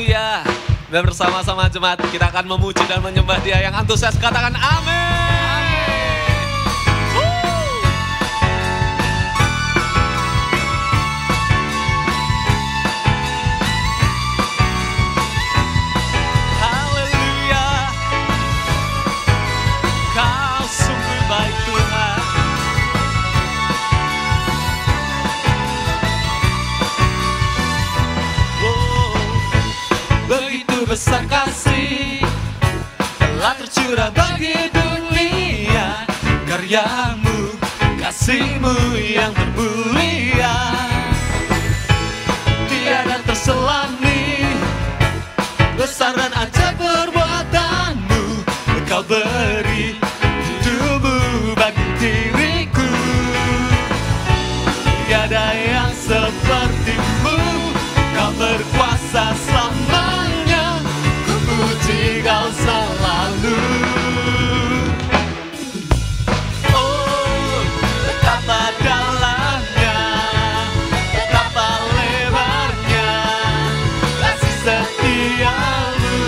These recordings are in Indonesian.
Haleluya. Dan bersama-sama jemaat kita akan memuji dan menyembah Dia yang antusias. Katakan amin. Haleluya. Kau sungguh baik Tuhan. Begitu besar kasih telah tercurah bagi dunia, karyamu, kasihmu yang termulia, tiada terselami, besar dan ajaib perbuatanmu. Kau beri hidupmu bagi diriku, tiada yang sepertimu. Kau berkuasa selamanya, ku puji Kau selalu. Oh, betapa dalamnya, betapa lebarnya kasih setiamu.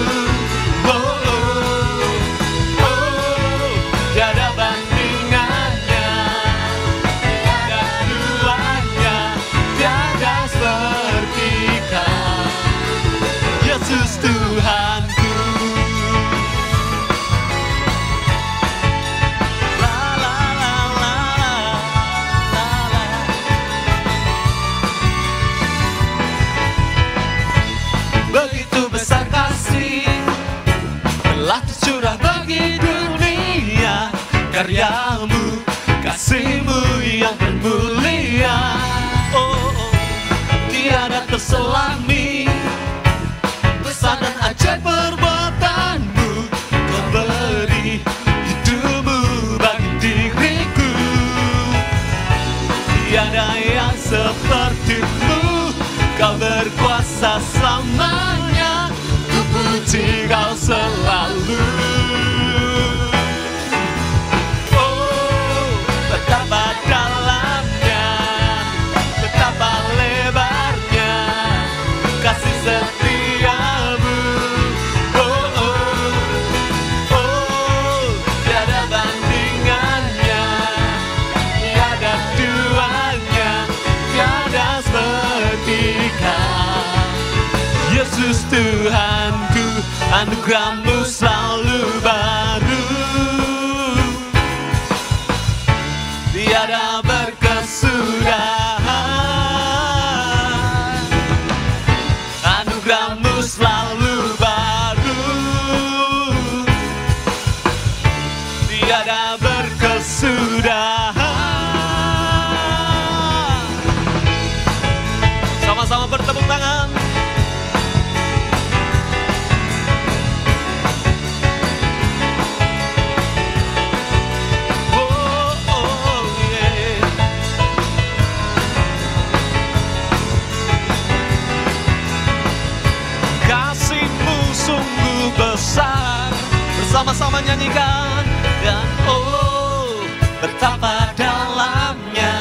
Oh, oh, oh, tiada bandingannya, tiada duanya, tiada seperti Yesus Tuhanku. La la la la la la. Begitu besar kasih telah tercurah bagi dunia, karyamu, kasihmu yang termulia. Oh, oh, tiada terselami, besar dan ajaib perbuatanmu. Kau beri hidupmu bagi diriku, tiada yang sepertimu. Kau berkuasa selamanya, ku puji Kau selalu. Oh, betapa dalamnya, betapa lebarnya kasih setiamu. Oh, oh, oh, tiada bandingannya, tiada duanya, tiada seperti Kau. Yesus Tuhanku, anugerah-Mu selalu baru, tiada berkesudahan. Anugerah-Mu selalu baru, tiada berkesudahan. Sama-sama bertepuk tangan. Oh, oh, yeah. Kasih-Mu sungguh besar. Bersama-sama nyanyikan. Dan oh, betapa dalamnya,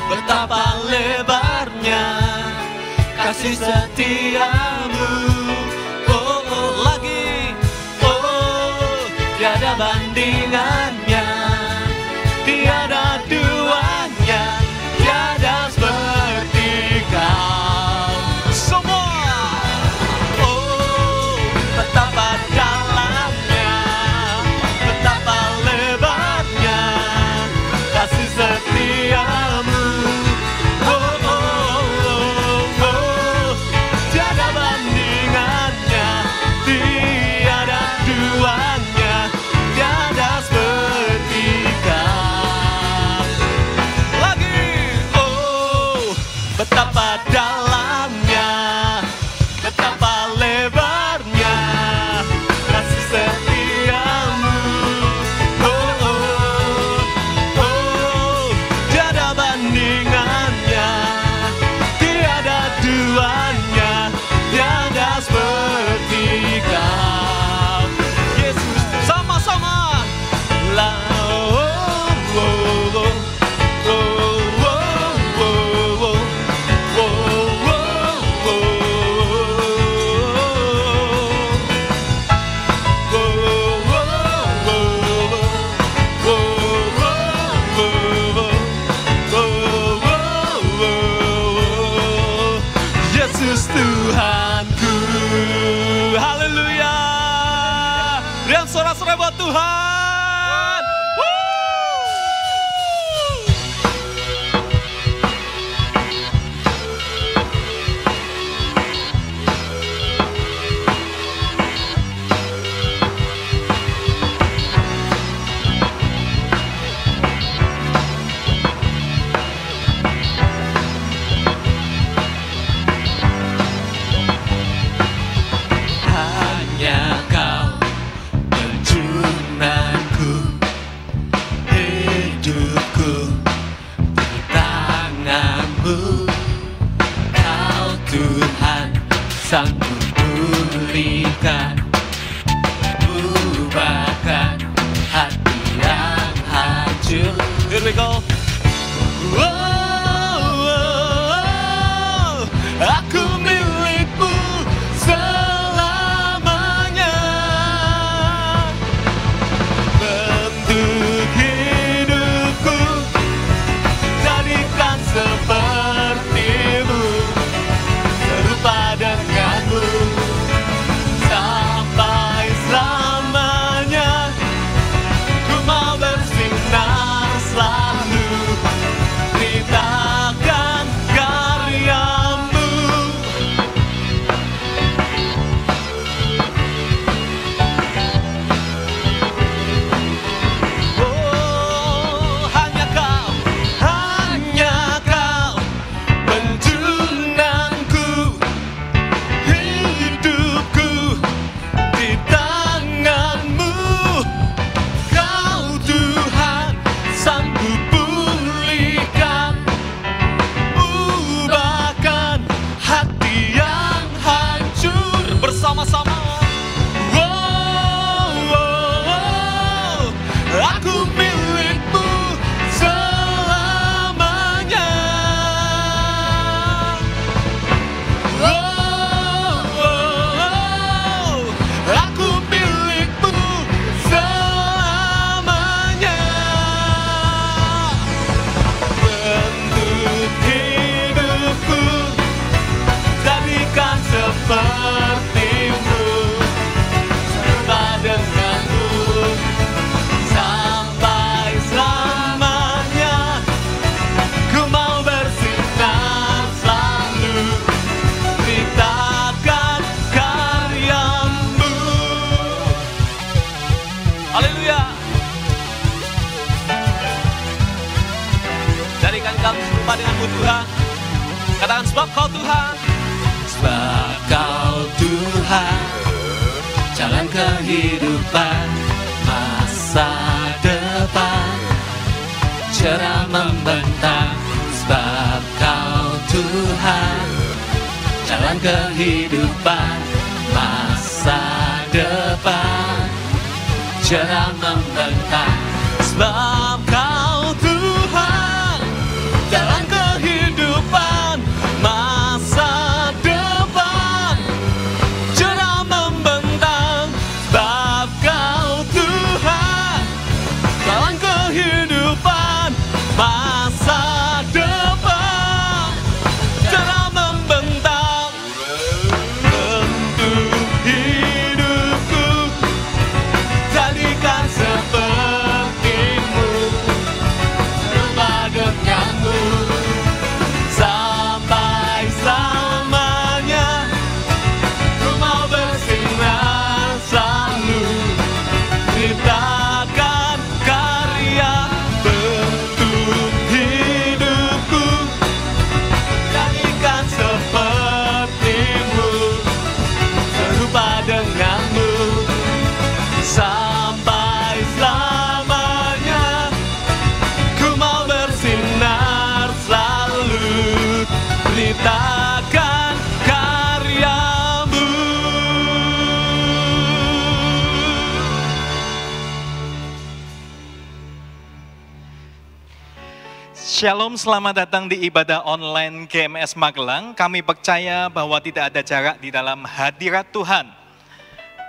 betapa lebarnya kasih setiamu. Oh, oh, lagi. Oh, tiada bandingannya, tiada duanya, tiada seperti Kau. Semua. Oh, betapa dalamnya, betapa lebarnya kasih setiamu. Oh, oh, oh, oh, tiada bandingannya, tiada duanya, tiada Berikan sorak-sorai buat Tuhan. Hanya Kau penjunanku, hidupku di tangan-Mu. Kau Tuhan sanggup pulihkan, ubahkan hati yang hancur. Here we go. Aku milik-Mu selamanya. Bentuk hidupku, jadikan seperti-Mu, serupa dengan-Mu, sampai selamanya. Ku mau bersinar selalu, beritakan karya-Mu. Oh, hanya Kau Penjunanku, hidupku di tangan-Mu. Kau Tuhan sanggup pulihkan, ubahkan hati yang hancur. bersama-sama. Aku milik-Mu selamanya. Aku milik-Mu selamanya. Bentuk hidupku, jadikan seperti-Mu, serupa dengan-Mu, sampai selamanya. Ku mau bersinar selalu, beritakan karya-Mu. Haleluya. Jadikan kami serupa dengan-Mu Tuhan. Katakan sebab Kau Tuhan. Sebab Kau Tuhan, jalan kehidupan, masa depan, cerah membentang. Sebab Kau Tuhan, jalan kehidupan, masa depan, cerah membentang. Sebab Kau Tuhan, jalan kehidupan, masa depan, cerah membentang. Sebab Kau Tuhan, jalan kehidupan, masa depan, cerah membentang. Bentuk hidupku, jadikan seperti-Mu, serupa dengan-Mu, sampai selamanya. Ku mau bersinar selalu, beritakan karya. Bentuk hidupku, jadikan seperti-Mu, serupa dengan-Mu, sampai selamanya. Ku mau bersinar selalu, beritakan karya-Mu. Shalom, selamat datang di ibadah online GMS Magelang. Kami percaya bahwa tidak ada jarak di dalam hadirat Tuhan.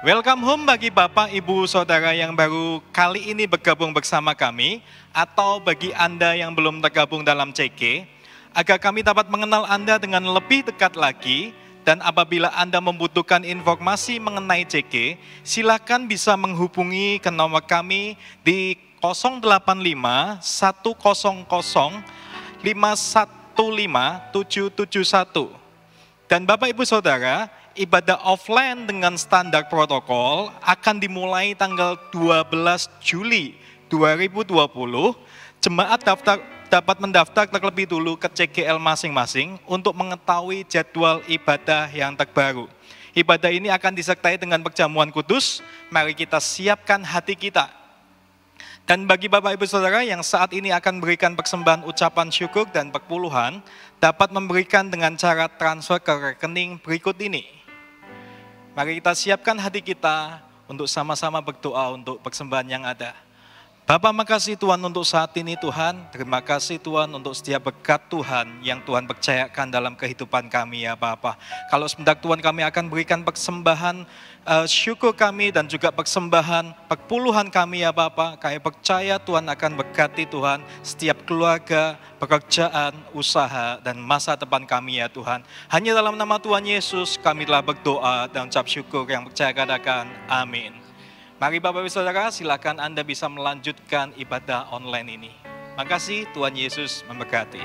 Welcome home bagi Bapak, Ibu, Saudara yang baru kali ini bergabung bersama kami, atau bagi Anda yang belum tergabung dalam CG, agar kami dapat mengenal Anda dengan lebih dekat lagi Dan apabila Anda membutuhkan informasi mengenai CG, silakan bisa menghubungi ke nomor kami di 085 100 515 771. Dan Bapak Ibu Saudara, ibadah offline dengan standar protokol akan dimulai tanggal 12 Juli 2020. Jemaat dapat mendaftar terlebih dulu ke CGL masing-masing untuk mengetahui jadwal ibadah yang terbaru. Ibadah ini akan disertai dengan perjamuan kudus. Mari kita siapkan hati kita. Dan bagi Bapak Ibu Saudara yang saat ini akan memberikan persembahan ucapan syukur dan perpuluhan, dapat memberikan dengan cara transfer ke rekening berikut ini. Mari kita siapkan hati kita untuk sama-sama berdoa untuk persembahan yang ada. Bapa, makasih Tuhan untuk saat ini Tuhan. Terima kasih Tuhan untuk setiap berkat Tuhan yang Tuhan percayakan dalam kehidupan kami ya Bapa. Kalau sebentar Tuhan kami akan berikan persembahan syukur kami dan juga persembahan perpuluhan kami ya Bapa. Kami percaya Tuhan akan berkati Tuhan setiap keluarga, pekerjaan, usaha dan masa depan kami ya Tuhan. Hanya dalam nama Tuhan Yesus kami telah berdoa dan ucap syukur yang percaya katakan amin. Mari Bapak Ibu Saudara, silakan Anda bisa melanjutkan ibadah online ini. Makasih, Tuhan Yesus memberkati.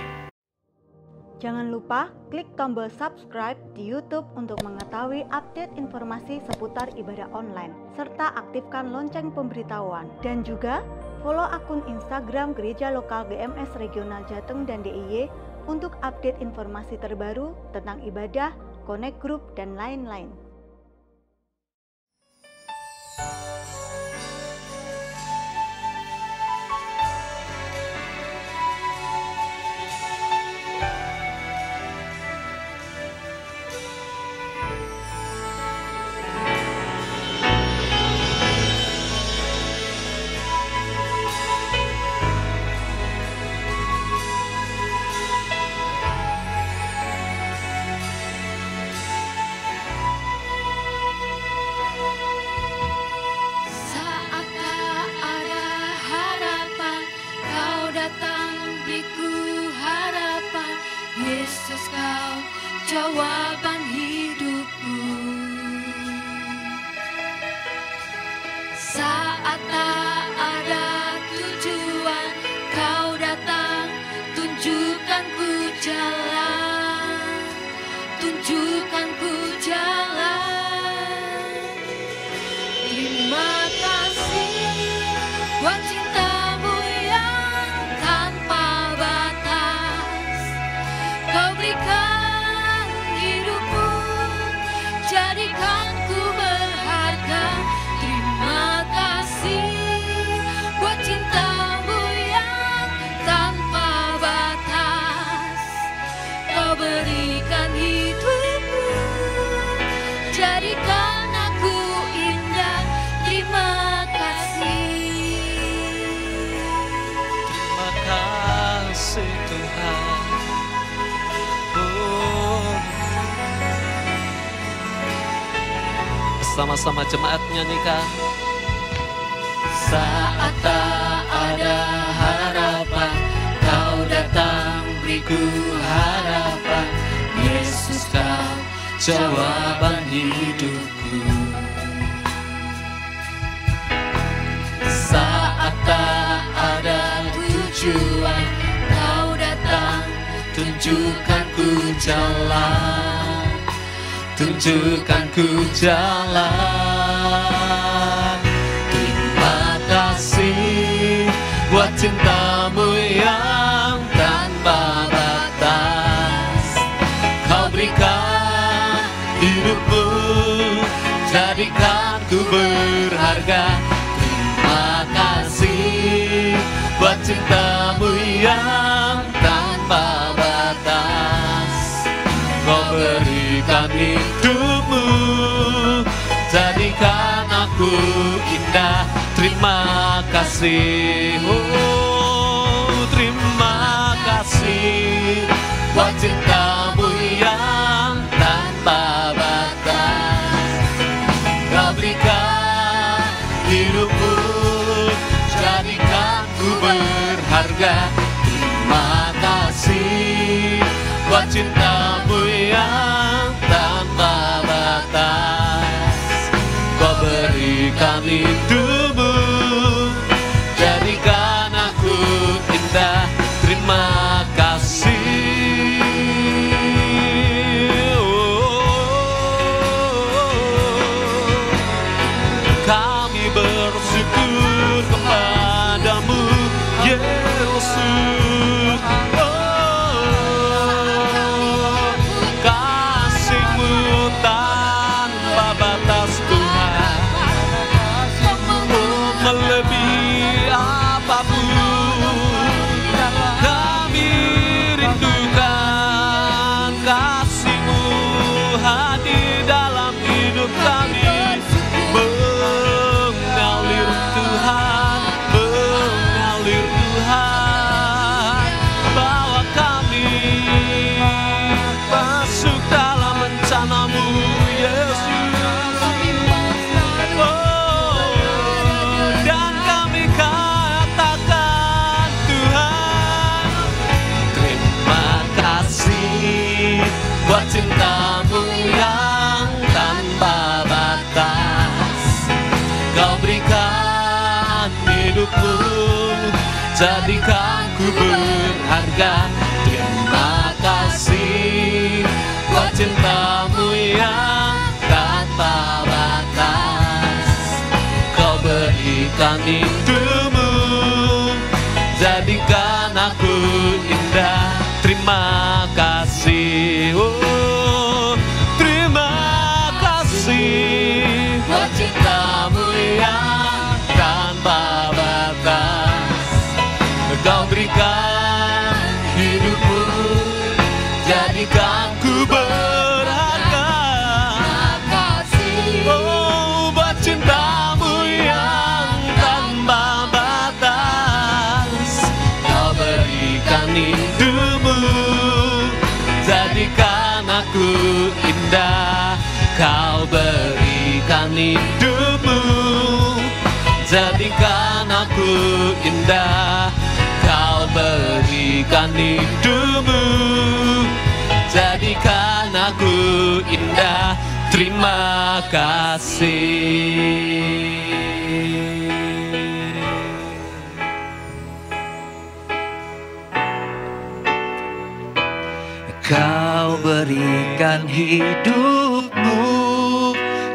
Jangan lupa klik tombol subscribe di YouTube untuk mengetahui update informasi seputar ibadah online, serta aktifkan lonceng pemberitahuan. Dan juga follow akun Instagram Gereja Lokal GMS Regional Jateng dan DIY untuk update informasi terbaru tentang ibadah, connect group, dan lain-lain. Jawaban hidupku saat tak ada tujuan, kau datang tunjukkan ku jalan, tunjukkan ku jalan. Terima kasih buat cintamu yang tanpa batas, kau berikan jadikan ku berharga. Terima kasih buat cintamu yang tanpa batas, kau berikan hidupmu, jadikan aku indah. Terima kasih. Terima kasih Tuhan. Sama-sama jemaat nyanyikan. Saat tak ada harapan, kau datang beriku harapan. Yesus, kau jawaban hidupku. Saat tak ada tujuan, kau datang tunjukkan ku jalan, tunjukkan ku jalan. Terima kasih buat cintamu yang tanpa batas, kau berikan hidupmu, jadikan ku berharga. Terima kasih buat cintamu yang tanpa batas, kau berikan hidupmu, jadikan aku indah. Terima kasih, oh terima kasih buat cintamu yang tanpa batas, kau berikan hidupmu, jadikan ku berharga. Terima kasih buat cintamu yang tanpa berikan hidupmu, jadikan aku indah. Terima kasih. Kami bersyukur kepadamu, Yesus. Kasih-Mu tanpa batas Tuhan, melebihi apapun. Kami rindukan kasih-Mu hadir dalam hidup kami. Mengalir Tuhan, mengalir Tuhan, bawa kami masuk dalam rencana-Mu, Yesus. Dan kami katakan Tuhan, terima kasih buat cinta-Mu yang tanpa batas. Kau berikan hidupmu, jadikan ku berharga. Terima kasih buat cinta-Mu yang tanpa batas. Kau berikan hidupmu, jadikan aku indah. Terima kasih, oh, terima kasih buat cinta-Mu yang tanpa batas. Kau berikan hidupmu, jadikan ku berharga. Oh, buat cinta-Mu yang tanpa batas. Kau berikan hidupmu, jadikan aku indah. Kau berikan hidupmu, jadikan aku indah. Kau berikan hidupmu, jadikan aku indah. Terima kasih. Kau berikan hidupmu,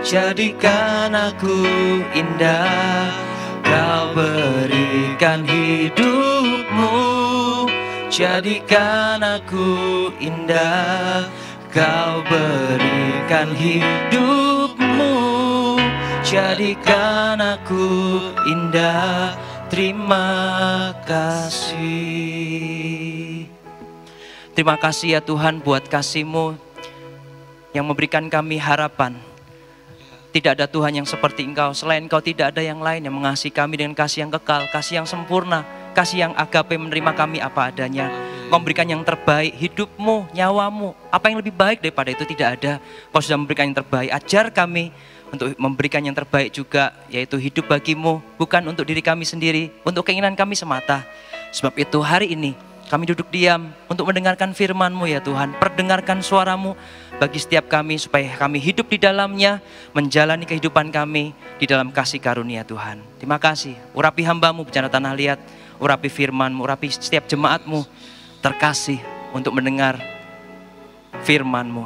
jadikan aku indah. Kau berikan hidupmu, jadikan aku indah. Kau berikan hidupmu, jadikan aku indah. Terima kasih. Terima kasih ya Tuhan buat kasih-Mu yang memberikan kami harapan. Tidak ada Tuhan yang seperti Engkau, selain Engkau tidak ada yang lain yang mengasihi kami dengan kasih yang kekal, kasih yang sempurna, kasih yang agape menerima kami apa adanya. Kau memberikan yang terbaik, hidupmu, nyawamu, apa yang lebih baik daripada itu tidak ada. Kau sudah memberikan yang terbaik, ajar kami untuk memberikan yang terbaik juga, yaitu hidup bagimu, bukan untuk diri kami sendiri, untuk keinginan kami semata. Sebab itu hari ini kami duduk diam untuk mendengarkan firman-Mu ya Tuhan. Perdengarkan suara-Mu bagi setiap kami supaya kami hidup di dalamnya, menjalani kehidupan kami di dalam kasih karunia Tuhan. Terima kasih. Urapi hamba-Mu bencana tanah liat, urapi firman-Mu, urapi setiap jemaat-Mu terkasih untuk mendengar firman-Mu.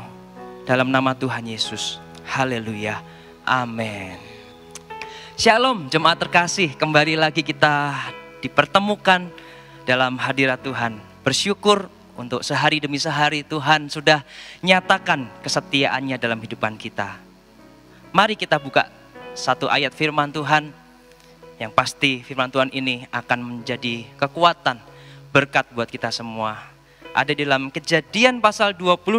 Dalam nama Tuhan Yesus. Haleluya. Amin. Shalom jemaat terkasih, kembali lagi kita dipertemukan dalam hadirat Tuhan. Bersyukur untuk sehari demi sehari Tuhan sudah nyatakan kesetiaannya dalam kehidupan kita. Mari kita buka satu ayat firman Tuhan yang pasti firman Tuhan ini akan menjadi kekuatan, berkat buat kita semua. Ada di dalam Kejadian pasal 22,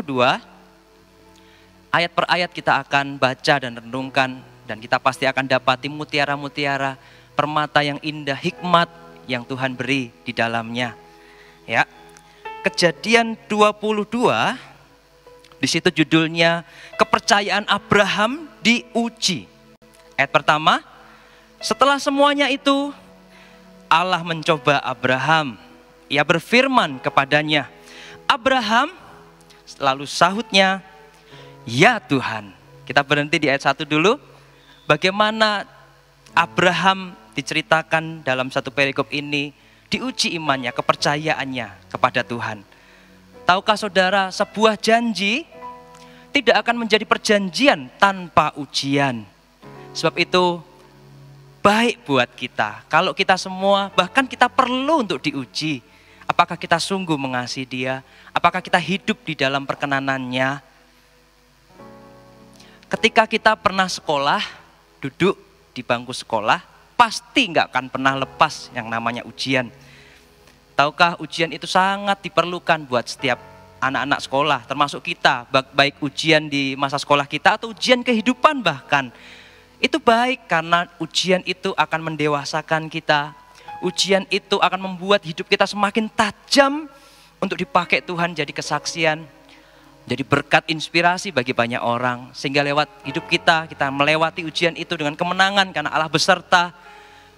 ayat per ayat kita akan baca dan renungkan, dan kita pasti akan dapati mutiara-mutiara, permata yang indah, hikmat yang Tuhan beri di dalamnya. Ya. Kejadian 22, di situ judulnya kepercayaan Abraham diuji. Ayat pertama, setelah semuanya itu Allah mencoba Abraham. Ia berfirman kepadanya, Abraham, lalu sahutnya, ya Tuhan. Kita berhenti di ayat 1 dulu. Bagaimana Abraham diceritakan dalam satu perikop ini, diuji imannya, kepercayaannya kepada Tuhan. Tahukah saudara, sebuah janji tidak akan menjadi perjanjian tanpa ujian. Sebab itu baik buat kita kalau kita semua, bahkan kita perlu untuk diuji. Apakah kita sungguh mengasihi Dia? Apakah kita hidup di dalam perkenanannya? Ketika kita pernah sekolah, duduk di bangku sekolah, pasti nggak akan pernah lepas yang namanya ujian. Tahukah, ujian itu sangat diperlukan buat setiap anak-anak sekolah, termasuk kita, baik ujian di masa sekolah kita atau ujian kehidupan bahkan. Itu baik karena ujian itu akan mendewasakan kita. Ujian itu akan membuat hidup kita semakin tajam untuk dipakai Tuhan jadi kesaksian, jadi berkat inspirasi bagi banyak orang. Sehingga lewat hidup kita melewati ujian itu dengan kemenangan karena Allah beserta.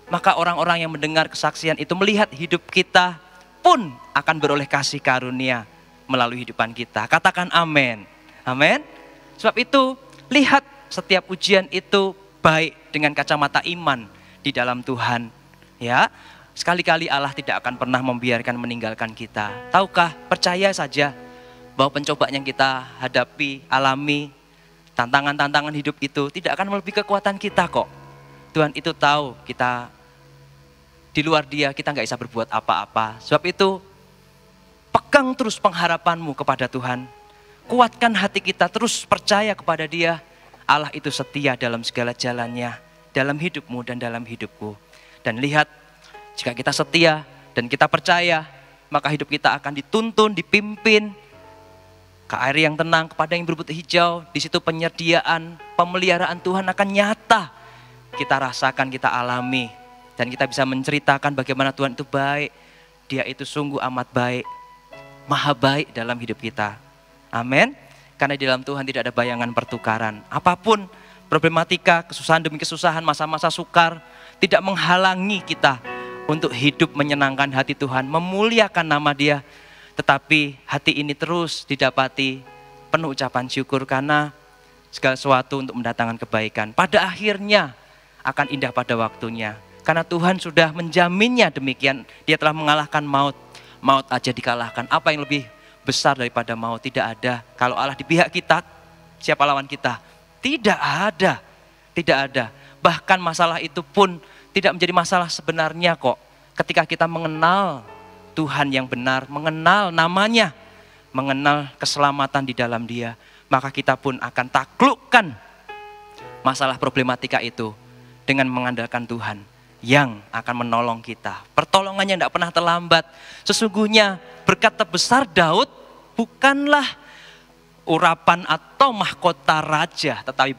Maka orang-orang yang mendengar kesaksian itu melihat hidup kita pun akan beroleh kasih karunia melalui hidupan kita. Katakan amin. Amin. Sebab itu lihat setiap ujian itu baik dengan kacamata iman di dalam Tuhan. Ya, sekali-kali Allah tidak akan pernah membiarkan meninggalkan kita. Tahukah, percaya saja bahwa pencobaan yang kita hadapi, alami, tantangan-tantangan hidup itu tidak akan melebihi kekuatan kita kok. Tuhan itu tahu kita di luar Dia, kita nggak bisa berbuat apa-apa. Sebab itu, pegang terus pengharapanmu kepada Tuhan. Kuatkan hati kita, terus percaya kepada Dia. Allah itu setia dalam segala jalannya, dalam hidupmu dan dalam hidupku. Dan lihat, jika kita setia dan kita percaya, maka hidup kita akan dituntun, dipimpin ke air yang tenang, kepada yang berbukit hijau. Di situ penyediaan, pemeliharaan Tuhan akan nyata. Kita rasakan, kita alami. Dan kita bisa menceritakan bagaimana Tuhan itu baik. Dia itu sungguh amat baik. Maha baik dalam hidup kita. Amin. Karena di dalam Tuhan tidak ada bayangan pertukaran. Apapun problematika, kesusahan demi kesusahan, masa-masa sukar, tidak menghalangi kita untuk hidup menyenangkan hati Tuhan, memuliakan nama Dia. Tetapi hati ini terus didapati penuh ucapan syukur karena segala sesuatu untuk mendatangkan kebaikan. Pada akhirnya akan indah pada waktunya. Karena Tuhan sudah menjaminnya demikian. Dia telah mengalahkan maut. Maut aja dikalahkan. Apa yang lebih besar daripada maut? Tidak ada. Kalau Allah di pihak kita, siapa lawan kita? Tidak ada. Tidak ada. Bahkan masalah itu pun tidak menjadi masalah sebenarnya kok. Ketika kita mengenal Tuhan yang benar, mengenal namanya, mengenal keselamatan di dalam Dia, maka kita pun akan taklukkan masalah problematika itu dengan mengandalkan Tuhan yang akan menolong kita. Pertolongannya tidak pernah terlambat. Sesungguhnya berkat terbesar Daud bukanlah urapan atau mahkota raja, tetapi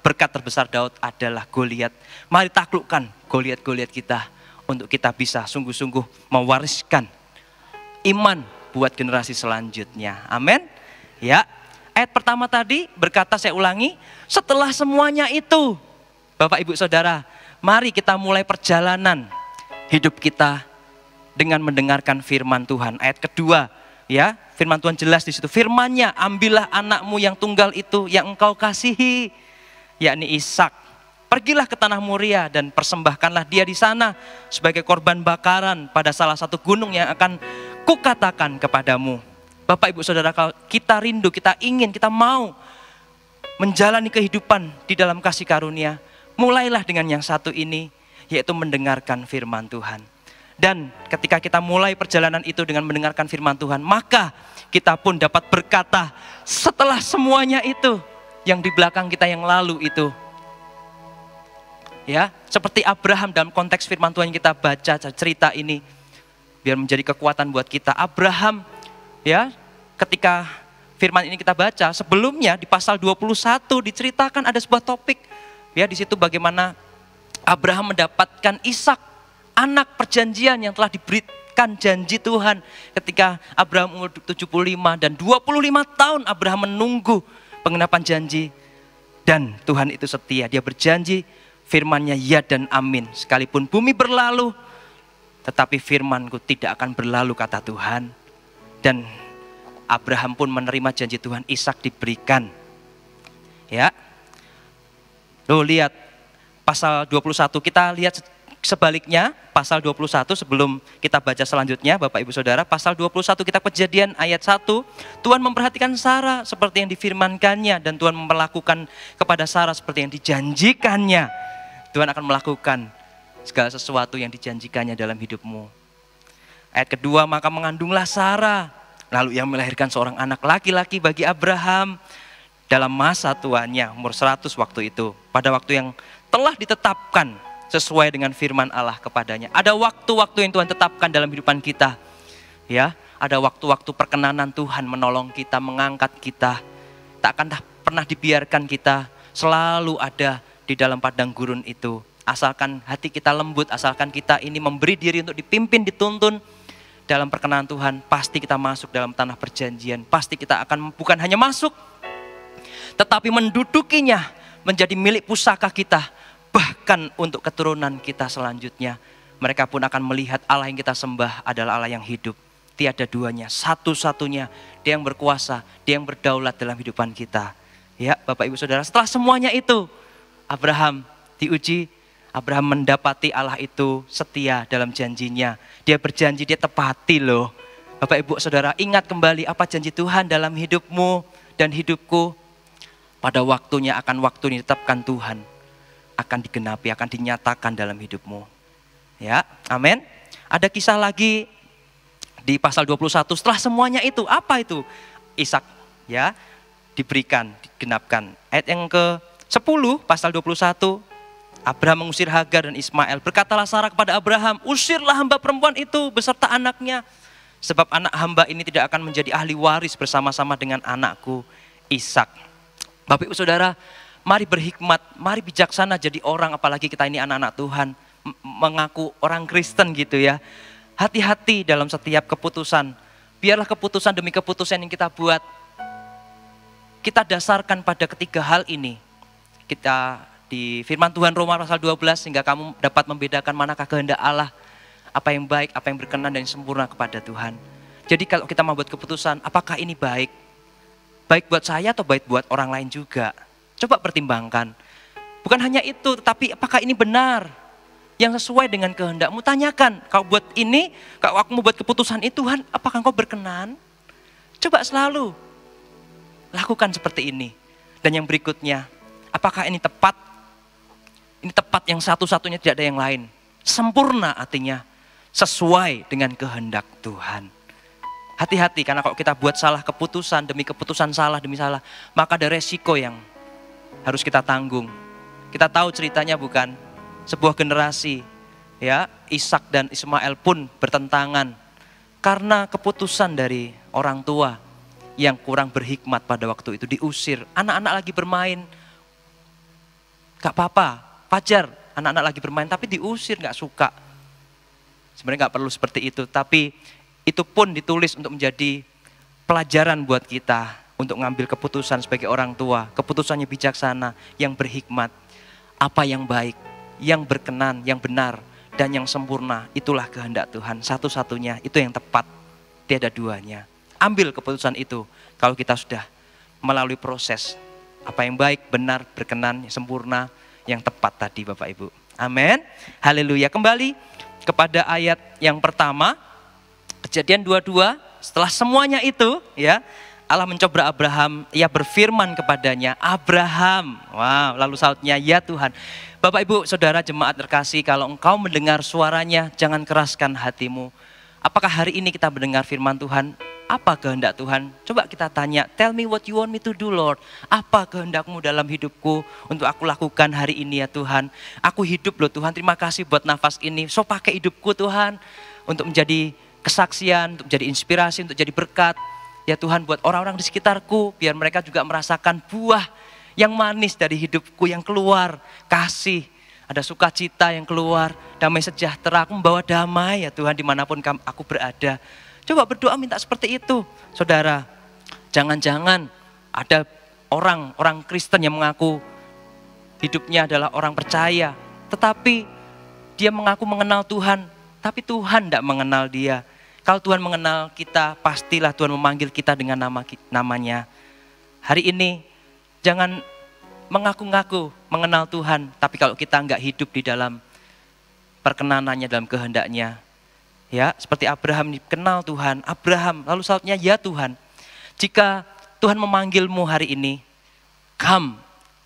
berkat terbesar Daud adalah Goliat. Mari taklukkan Goliat-Goliat kita untuk kita bisa sungguh-sungguh mewariskan iman buat generasi selanjutnya. Amin. Ya, ayat pertama tadi berkata, saya ulangi, setelah semuanya itu, Bapak Ibu Saudara, mari kita mulai perjalanan hidup kita dengan mendengarkan firman Tuhan. Ayat kedua, ya, firman Tuhan jelas di situ. Firman-Nya, ambillah anakmu yang tunggal itu yang engkau kasihi, yakni Ishak. Pergilah ke tanah Moria dan persembahkanlah dia di sana sebagai korban bakaran pada salah satu gunung yang akan kukatakan kepadamu. Bapak Ibu Saudara, kalau kita rindu, kita ingin, kita mau menjalani kehidupan di dalam kasih karunia, mulailah dengan yang satu ini, yaitu mendengarkan firman Tuhan. Dan ketika kita mulai perjalanan itu dengan mendengarkan firman Tuhan, maka kita pun dapat berkata, setelah semuanya itu, yang di belakang kita yang lalu itu, ya, seperti Abraham dalam konteks firman Tuhan yang kita baca cerita ini, biar menjadi kekuatan buat kita. Abraham, ya, ketika firman ini kita baca, sebelumnya di pasal 21 diceritakan ada sebuah topik, ya, di situ bagaimana Abraham mendapatkan Ishak, anak perjanjian yang telah diberikan janji Tuhan. Ketika Abraham umur 75 dan 25 tahun Abraham menunggu pengenapan janji, dan Tuhan itu setia, Dia berjanji. Firman-Nya ya dan amin. Sekalipun bumi berlalu, tetapi firman-Ku tidak akan berlalu, kata Tuhan. Dan Abraham pun menerima janji Tuhan, Ishak diberikan. Ya. Loh, lihat, pasal 21. Kita lihat sebaliknya, pasal 21 sebelum kita baca selanjutnya, Bapak Ibu Saudara, pasal 21 kitab Kejadian ayat 1, Tuhan memperhatikan Sarah seperti yang difirmankannya, dan Tuhan memperlakukan kepada Sarah seperti yang dijanjikannya. Tuhan akan melakukan segala sesuatu yang dijanjikannya dalam hidupmu. Ayat kedua, maka mengandunglah Sarah, lalu ia melahirkan seorang anak laki-laki bagi Abraham dalam masa tuanya, umur 100 waktu itu, pada waktu yang telah ditetapkan sesuai dengan firman Allah kepadanya. Ada waktu-waktu yang Tuhan tetapkan dalam kehidupan kita. Ya, ada waktu-waktu perkenanan Tuhan menolong kita, mengangkat kita. Tak akan pernah dibiarkan kita selalu ada di dalam padang gurun itu. Asalkan hati kita lembut, asalkan kita ini memberi diri untuk dipimpin, dituntun dalam perkenanan Tuhan, pasti kita masuk dalam tanah perjanjian. Pasti kita akan bukan hanya masuk, tetapi mendudukinya, menjadi milik pusaka kita. Bahkan untuk keturunan kita selanjutnya, mereka pun akan melihat Allah yang kita sembah adalah Allah yang hidup. Tiada duanya, satu-satunya, Dia yang berkuasa, Dia yang berdaulat dalam kehidupan kita. Ya, Bapak Ibu Saudara, setelah semuanya itu, Abraham diuji, Abraham mendapati Allah itu setia dalam janjinya. Dia berjanji, dia tepati loh. Bapak Ibu Saudara, ingat kembali apa janji Tuhan dalam hidupmu dan hidupku. Pada waktunya, akan waktu yang ditetapkan Tuhan, akan digenapi, akan dinyatakan dalam hidupmu. Ya, amin. Ada kisah lagi di pasal 21, setelah semuanya itu, apa itu? Ishak ya diberikan, digenapkan. Ayat yang ke-10 pasal 21, Abraham mengusir Hagar dan Ismail. Berkatalah Sarah kepada Abraham, usirlah hamba perempuan itu beserta anaknya, sebab anak hamba ini tidak akan menjadi ahli waris bersama-sama dengan anakku Ishak. Bapak Ibu Saudara, mari berhikmat, mari bijaksana jadi orang, apalagi kita ini anak-anak Tuhan, mengaku orang Kristen gitu ya. Hati-hati dalam setiap keputusan. Biarlah keputusan demi keputusan yang kita buat, kita dasarkan pada ketiga hal ini. Kita di firman Tuhan Roma pasal 12, sehingga kamu dapat membedakan manakah kehendak Allah, apa yang baik, apa yang berkenan dan sempurna kepada Tuhan. Jadi kalau kita membuat keputusan, apakah ini baik? Baik buat saya atau baik buat orang lain juga? Coba pertimbangkan. Bukan hanya itu, tetapi apakah ini benar? Yang sesuai dengan kehendakmu, tanyakan. Kau buat ini, kalau aku mau buat keputusan itu, Tuhan, apakah engkau berkenan? Coba selalu lakukan seperti ini. Dan yang berikutnya, apakah ini tepat? Ini tepat yang satu-satunya, tidak ada yang lain. Sempurna artinya sesuai dengan kehendak Tuhan. Hati-hati, karena kalau kita buat salah keputusan demi keputusan, salah demi salah, maka ada resiko yang harus kita tanggung. Kita tahu ceritanya bukan? Sebuah generasi, ya, Ishak dan Ismail pun bertentangan karena keputusan dari orang tua yang kurang berhikmat pada waktu itu, diusir. Anak-anak lagi bermain, gak apa-apa, wajar anak-anak lagi bermain, tapi diusir, gak suka. Sebenarnya gak perlu seperti itu, tapi itu pun ditulis untuk menjadi pelajaran buat kita, untuk ngambil keputusan sebagai orang tua, keputusannya bijaksana, yang berhikmat, apa yang baik, yang berkenan, yang benar, dan yang sempurna. Itulah kehendak Tuhan, satu-satunya, itu yang tepat, tiada duanya. Ambil keputusan itu kalau kita sudah melalui proses apa yang baik, benar, berkenan, sempurna, yang tepat tadi Bapak Ibu. Amin. Haleluya. Kembali kepada ayat yang pertama, Kejadian 22, setelah semuanya itu ya, Allah mencoba Abraham, Ia berfirman kepadanya, Abraham. Wow, lalu sautnya, ya Tuhan. Bapak Ibu Saudara jemaat terkasih, kalau engkau mendengar suaranya, jangan keraskan hatimu. Apakah hari ini kita mendengar firman Tuhan? Apa kehendak Tuhan? Coba kita tanya, tell me what you want me to do Lord. Apa kehendakmu dalam hidupku untuk aku lakukan hari ini ya Tuhan. Aku hidup loh Tuhan, terima kasih buat nafas ini. So pakai hidupku Tuhan untuk menjadi kesaksian, untuk menjadi inspirasi, untuk jadi berkat. Ya Tuhan, buat orang-orang di sekitarku, biar mereka juga merasakan buah yang manis dari hidupku yang keluar. Kasih, ada sukacita yang keluar, damai sejahtera. Aku membawa damai ya Tuhan dimanapun aku berada. Coba berdoa minta seperti itu. Saudara, jangan-jangan ada orang Kristen yang mengaku hidupnya adalah orang percaya, tetapi dia mengaku mengenal Tuhan, tapi Tuhan tidak mengenal dia. Kalau Tuhan mengenal kita, pastilah Tuhan memanggil kita dengan namanya. Hari ini, jangan mengaku-ngaku mengenal Tuhan, tapi kalau kita nggak hidup di dalam perkenanannya, dalam kehendaknya, ya seperti Abraham kenal Tuhan, Abraham, lalu sautnya ya Tuhan, jika Tuhan memanggilmu hari ini, come,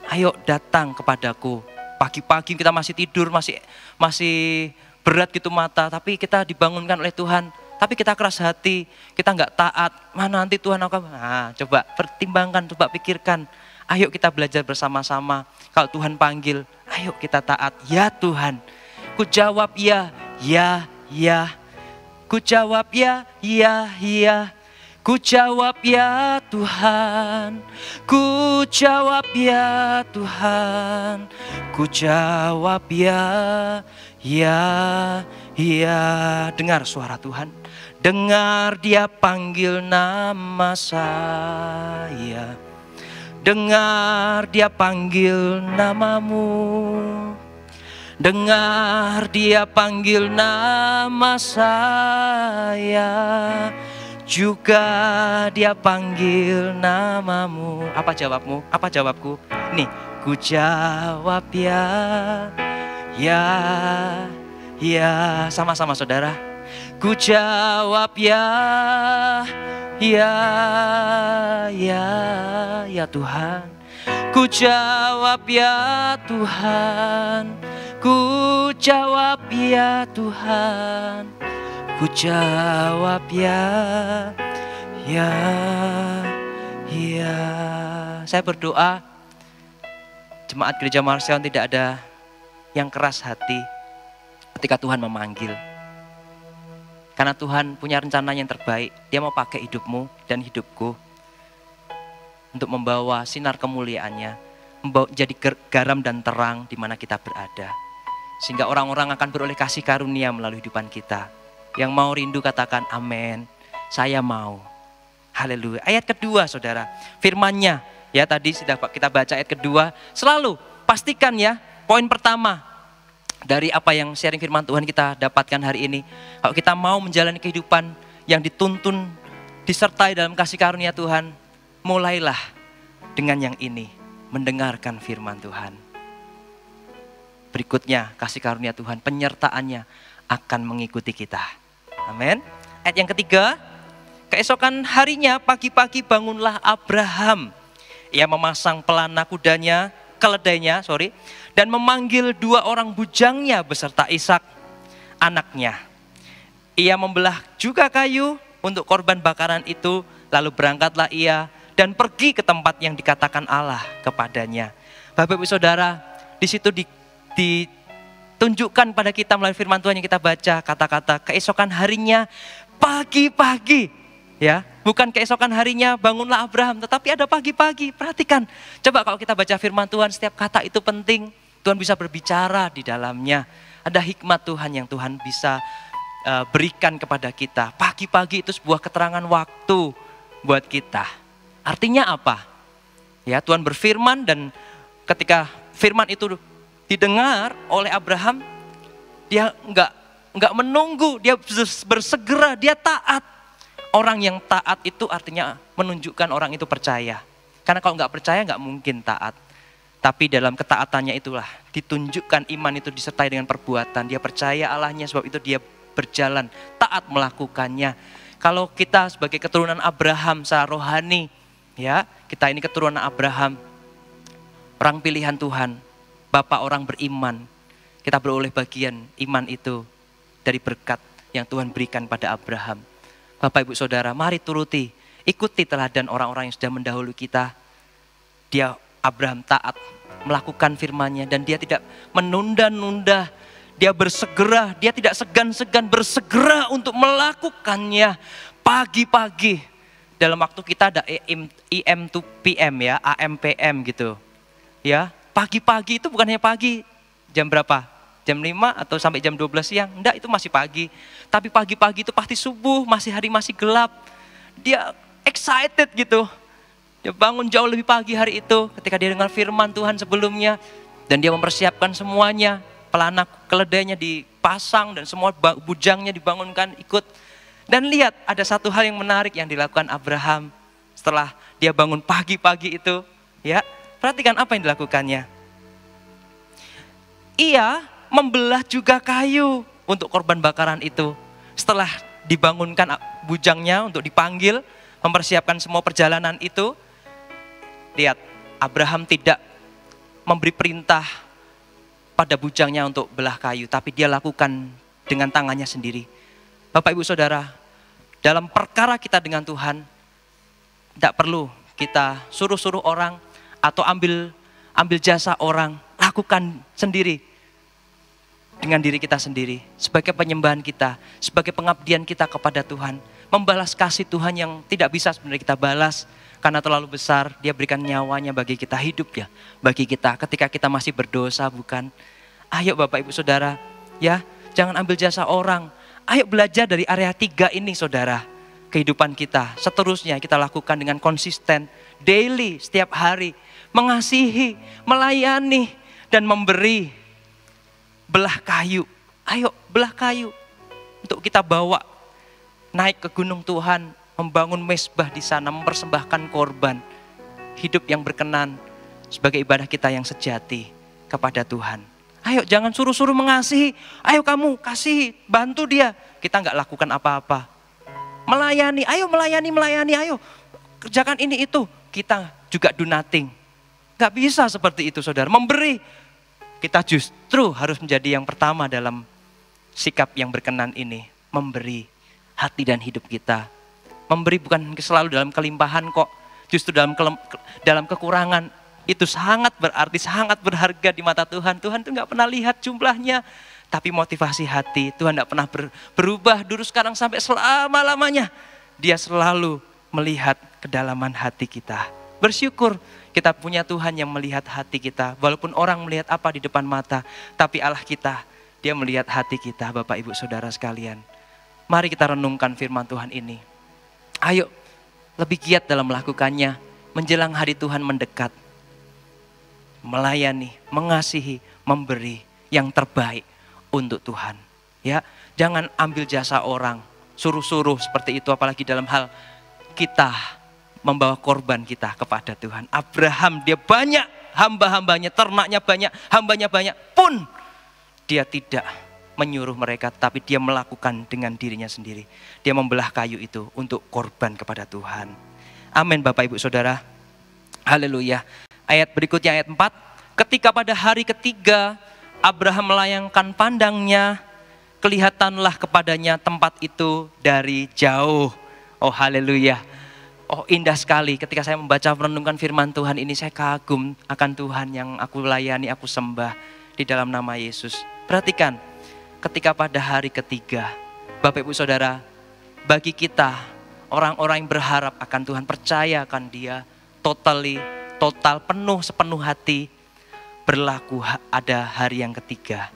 ayo datang kepadaku. Pagi-pagi kita masih tidur, masih berat gitu mata, tapi kita dibangunkan oleh Tuhan. Tapi kita keras hati, kita nggak taat. Mana nanti Tuhan akan, coba pertimbangkan, coba pikirkan. Ayo kita belajar bersama-sama. Kalau Tuhan panggil, ayo kita taat. Ya Tuhan, ku jawab ya, ya, ya. Ku jawab ya, ya, ya. Ku jawab ya Tuhan, ku jawab ya Tuhan, ku jawab ya, ya, ya. Dengar suara Tuhan, dengar Dia panggil nama saya, dengar Dia panggil namamu, dengar Dia panggil nama saya. Juga Dia panggil namamu. Apa jawabmu? Apa jawabku? Nih, ku jawab ya, ya, ya. Sama-sama saudara. Ku jawab ya, ya, ya, ya Tuhan. Ku jawab ya Tuhan. Ku jawab ya Tuhan. Ku jawab ya, ya, ya. Saya berdoa jemaat Gereja Marsion tidak ada yang keras hati ketika Tuhan memanggil. Karena Tuhan punya rencana yang terbaik. Dia mau pakai hidupmu dan hidupku untuk membawa sinar kemuliaannya, membawa jadi garam dan terang di mana kita berada. Sehingga orang-orang akan beroleh kasih karunia melalui kehidupan kita. Yang mau rindu katakan amin, saya mau. Haleluya. Ayat kedua saudara, firman-Nya, ya tadi sudah kita baca ayat kedua. Selalu pastikan ya, poin pertama dari apa yang sharing firman Tuhan kita dapatkan hari ini. Kalau kita mau menjalani kehidupan yang dituntun, disertai dalam kasih karunia Tuhan, mulailah dengan yang ini, mendengarkan firman Tuhan. Berikutnya kasih karunia Tuhan, penyertaannya akan mengikuti kita. Amin. Ayat yang ketiga, keesokan harinya pagi-pagi bangunlah Abraham. Ia memasang pelana kudanya, keledainya, dan memanggil 2 orang bujangnya beserta Ishak, anaknya. Ia membelah juga kayu untuk korban bakaran itu, lalu berangkatlah ia dan pergi ke tempat yang dikatakan Allah kepadanya. Bapak Ibu Saudara, di situ tunjukkan pada kita melalui firman Tuhan yang kita baca, kata-kata keesokan harinya pagi-pagi, ya, bukan keesokan harinya bangunlah Abraham, tetapi ada pagi-pagi. Perhatikan, coba kalau kita baca firman Tuhan, setiap kata itu penting. Tuhan bisa berbicara di dalamnya. Ada hikmat Tuhan yang Tuhan bisa berikan kepada kita. Pagi-pagi itu sebuah keterangan waktu buat kita. Artinya apa? Ya, Tuhan berfirman dan ketika firman itu didengar oleh Abraham, dia enggak menunggu, dia bersegera, dia taat. Orang yang taat itu artinya menunjukkan orang itu percaya. Karena kalau enggak percaya enggak mungkin taat. Tapi dalam ketaatannya itulah ditunjukkan iman itu disertai dengan perbuatan. Dia percaya Allahnya, sebab itu dia berjalan taat melakukannya. Kalau kita sebagai keturunan Abraham secara rohani, ya, kita ini keturunan Abraham, orang pilihan Tuhan, Bapak orang beriman, kita beroleh bagian iman itu dari berkat yang Tuhan berikan pada Abraham. Bapak Ibu Saudara, mari turuti, ikuti teladan orang-orang yang sudah mendahului kita. Dia Abraham taat melakukan firman-Nya dan dia tidak menunda-nunda. Dia bersegera, dia tidak segan-segan, bersegera untuk melakukannya pagi-pagi. Dalam waktu kita ada AM to PM ya, AM PM gitu. Ya, pagi-pagi itu bukan hanya pagi, jam berapa? Jam 5 atau sampai jam 12 siang? Enggak, itu masih pagi. Tapi pagi-pagi itu pasti subuh, hari masih gelap. Dia excited gitu. Dia bangun jauh lebih pagi hari itu ketika dia dengar firman Tuhan sebelumnya. Dan dia mempersiapkan semuanya. Pelana keledainya dipasang dan semua bujangnya dibangunkan ikut. Dan lihat ada satu hal yang menarik yang dilakukan Abraham setelah dia bangun pagi-pagi itu. Ya, Perhatikan apa yang dilakukannya. Ia membelah juga kayu untuk korban bakaran itu. Setelah dibangunkan bujangnya untuk dipanggil, mempersiapkan semua perjalanan itu, lihat, Abraham tidak memberi perintah pada bujangnya untuk belah kayu, tapi dia lakukan dengan tangannya sendiri. Bapak, Ibu, Saudara, dalam perkara kita dengan Tuhan, tidak perlu kita suruh-suruh orang atau ambil jasa orang, lakukan sendiri dengan diri kita sendiri, sebagai penyembahan kita, sebagai pengabdian kita kepada Tuhan, membalas kasih Tuhan yang tidak bisa sebenarnya kita balas, karena terlalu besar. Dia berikan nyawanya bagi kita, hidup ya bagi kita ketika kita masih berdosa, bukan? Ayo Bapak, Ibu, Saudara, ya, jangan ambil jasa orang. Ayo belajar dari area 3 ini, Saudara. Kehidupan kita seterusnya kita lakukan dengan konsisten, daily, setiap hari, mengasihi, melayani, dan memberi. Belah kayu, ayo belah kayu untuk kita bawa naik ke gunung Tuhan, membangun mezbah di sana, mempersembahkan korban, hidup yang berkenan sebagai ibadah kita yang sejati kepada Tuhan. Ayo jangan suruh-suruh mengasihi, ayo kamu kasih, bantu dia, kita nggak lakukan apa-apa. Melayani, ayo melayani, ayo kerjakan ini itu, kita juga do nothing. Gak bisa seperti itu, Saudara. Memberi, kita justru harus menjadi yang pertama dalam sikap yang berkenan ini. Memberi hati dan hidup kita. Memberi bukan selalu dalam kelimpahan kok, justru dalam kekurangan. Itu sangat berarti, sangat berharga di mata Tuhan. Tuhan itu gak pernah lihat jumlahnya, tapi motivasi hati. Tuhan gak pernah berubah dulu, sekarang, sampai selama-lamanya. Dia selalu melihat kedalaman hati kita. Bersyukur kita punya Tuhan yang melihat hati kita. Walaupun orang melihat apa di depan mata, tapi Allah kita, Dia melihat hati kita. Bapak, Ibu, Saudara sekalian, mari kita renungkan firman Tuhan ini. Ayo lebih giat dalam melakukannya. Menjelang hari Tuhan mendekat, melayani, mengasihi, memberi yang terbaik untuk Tuhan. Ya, jangan ambil jasa orang, suruh-suruh seperti itu, apalagi dalam hal kita membawa korban kita kepada Tuhan. Abraham, dia banyak hamba-hambanya, ternaknya banyak, hambanya banyak, pun dia tidak menyuruh mereka, tapi dia melakukan dengan dirinya sendiri. Dia membelah kayu itu untuk korban kepada Tuhan. Amin, Bapak, Ibu, Saudara. Haleluya. Ayat berikutnya, ayat 4. Ketika pada hari ketiga Abraham melayangkan pandangnya, kelihatanlah kepadanya tempat itu dari jauh. Oh, haleluya. Oh, indah sekali ketika saya membaca merenungkan firman Tuhan ini, saya kagum akan Tuhan yang aku layani, aku sembah di dalam nama Yesus. Perhatikan, ketika pada hari ketiga, Bapak, Ibu, Saudara, bagi kita, orang-orang yang berharap akan Tuhan, percaya akan Dia, total, penuh, sepenuh hati, berlaku ada hari yang ketiga.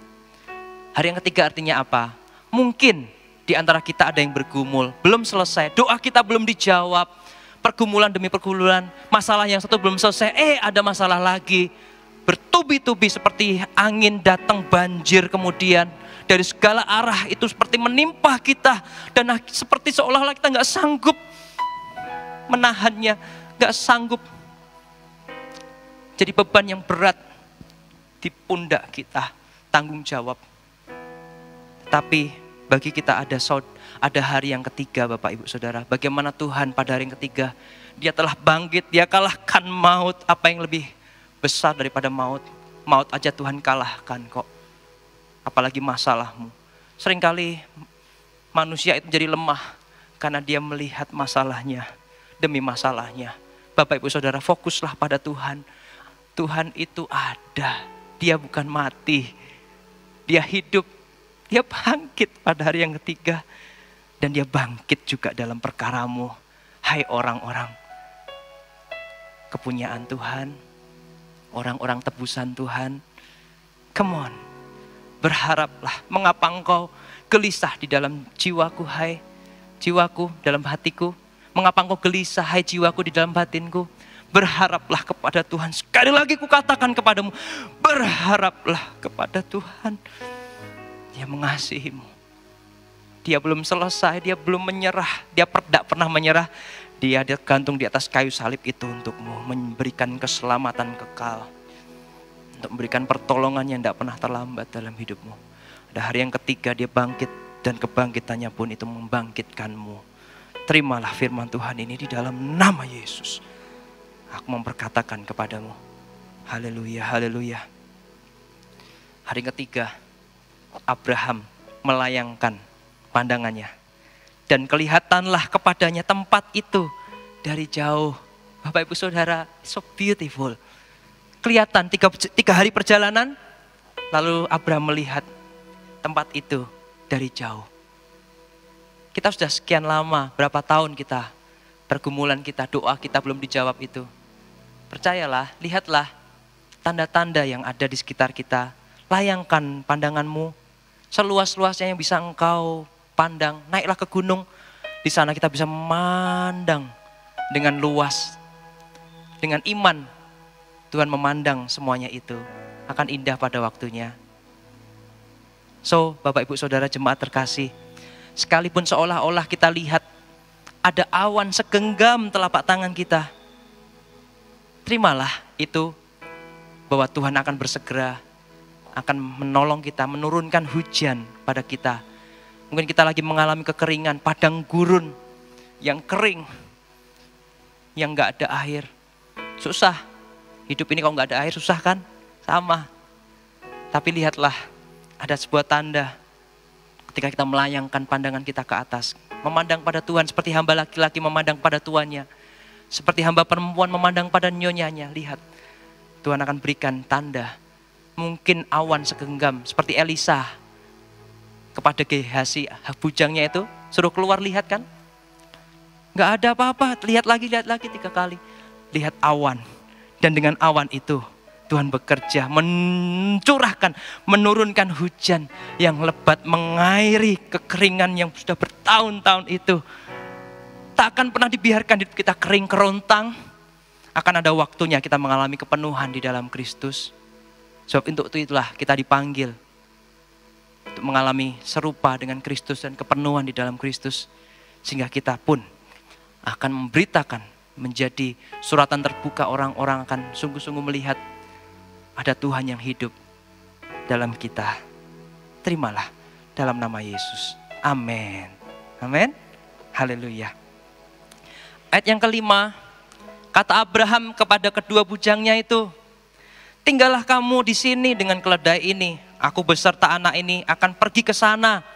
Hari yang ketiga artinya apa? Mungkin di antara kita ada yang bergumul, belum selesai, doa kita belum dijawab, pergumulan demi pergumulan, masalah yang satu belum selesai, ada masalah lagi, bertubi-tubi seperti angin datang banjir kemudian, dari segala arah itu seperti menimpa kita, dan seperti seolah-olah kita gak sanggup menahannya, gak sanggup. Jadi beban yang berat di pundak kita, tanggung jawab. Tapi bagi kita ada hari yang ketiga, Bapak, Ibu, Saudara. Bagaimana Tuhan pada hari yang ketiga, Dia telah bangkit, Dia kalahkan maut. Apa yang lebih besar daripada maut? Maut aja Tuhan kalahkan kok. Apalagi masalahmu. Seringkali manusia itu menjadi lemah karena dia melihat masalahnya demi masalahnya. Bapak, Ibu, Saudara, fokuslah pada Tuhan. Tuhan itu ada, Dia bukan mati, Dia hidup, Dia bangkit pada hari yang ketiga. Dan Dia bangkit juga dalam perkaramu. Hai orang-orang kepunyaan Tuhan, orang-orang tebusan Tuhan, come on, berharaplah. Mengapa engkau gelisah di dalam jiwaku, hai jiwaku, dalam hatiku? Mengapa engkau gelisah, hai jiwaku, di dalam batinku? Berharaplah kepada Tuhan. Sekali lagi kukatakan kepadamu, berharaplah kepada Tuhan. Dia mengasihimu. Dia belum selesai, Dia belum menyerah. Dia tidak pernah menyerah. Dia gantung di atas kayu salib itu untukmu, memberikan keselamatan kekal, untuk memberikan pertolongan yang tidak pernah terlambat dalam hidupmu. Ada hari yang ketiga dia bangkit, dan kebangkitannya pun itu membangkitkanmu. Terimalah firman Tuhan ini di dalam nama Yesus. Aku memperkatakan kepadamu, haleluya, haleluya. Hari ketiga, Abraham melayangkan pandangannya, dan kelihatanlah kepadanya tempat itu dari jauh. Bapak Ibu Saudara, so beautiful. Kelihatan tiga hari perjalanan, lalu Abraham melihat tempat itu dari jauh. Kita sudah sekian lama, berapa tahun kita, pergumulan kita, doa kita belum dijawab itu. Percayalah, lihatlah tanda-tanda yang ada di sekitar kita. Layangkan pandanganmu seluas-luasnya yang bisa engkau pandang. Naiklah ke gunung, di sana kita bisa memandang dengan luas. Dengan iman, Tuhan memandang semuanya itu akan indah pada waktunya. So, Bapak Ibu Saudara jemaat terkasih, sekalipun seolah-olah kita lihat ada awan segenggam telapak tangan kita, terimalah itu bahwa Tuhan akan bersegera, akan menolong kita, menurunkan hujan pada kita. Mungkin kita lagi mengalami kekeringan, padang gurun yang kering, yang gak ada air. Susah, hidup ini kalau gak ada air susah kan? Sama. Tapi lihatlah, ada sebuah tanda ketika kita melayangkan pandangan kita ke atas, memandang pada Tuhan seperti hamba laki-laki memandang pada tuannya, seperti hamba perempuan memandang pada nyonyanya. Lihat, Tuhan akan berikan tanda. Mungkin awan segenggam seperti Elisa kepada Gehazi, bujangnya itu, suruh keluar, lihat kan? Gak ada apa-apa, lihat lagi 3 kali. Lihat awan, dan dengan awan itu Tuhan bekerja, mencurahkan, menurunkan hujan yang lebat, mengairi kekeringan yang sudah bertahun-tahun itu. Tak akan pernah dibiarkan hidup kita kering kerontang. Akan ada waktunya kita mengalami kepenuhan di dalam Kristus. Sebab untuk itulah kita dipanggil untuk mengalami serupa dengan Kristus dan kepenuhan di dalam Kristus. Sehingga kita pun akan memberitakan, menjadi suratan terbuka, orang-orang akan sungguh-sungguh melihat ada Tuhan yang hidup dalam kita. Terimalah dalam nama Yesus. Amin. Amin. Haleluya. Ayat yang kelima, kata Abraham kepada kedua bujangnya itu, tinggallah kamu di sini dengan keledai ini. Aku beserta anak ini akan pergi ke sana.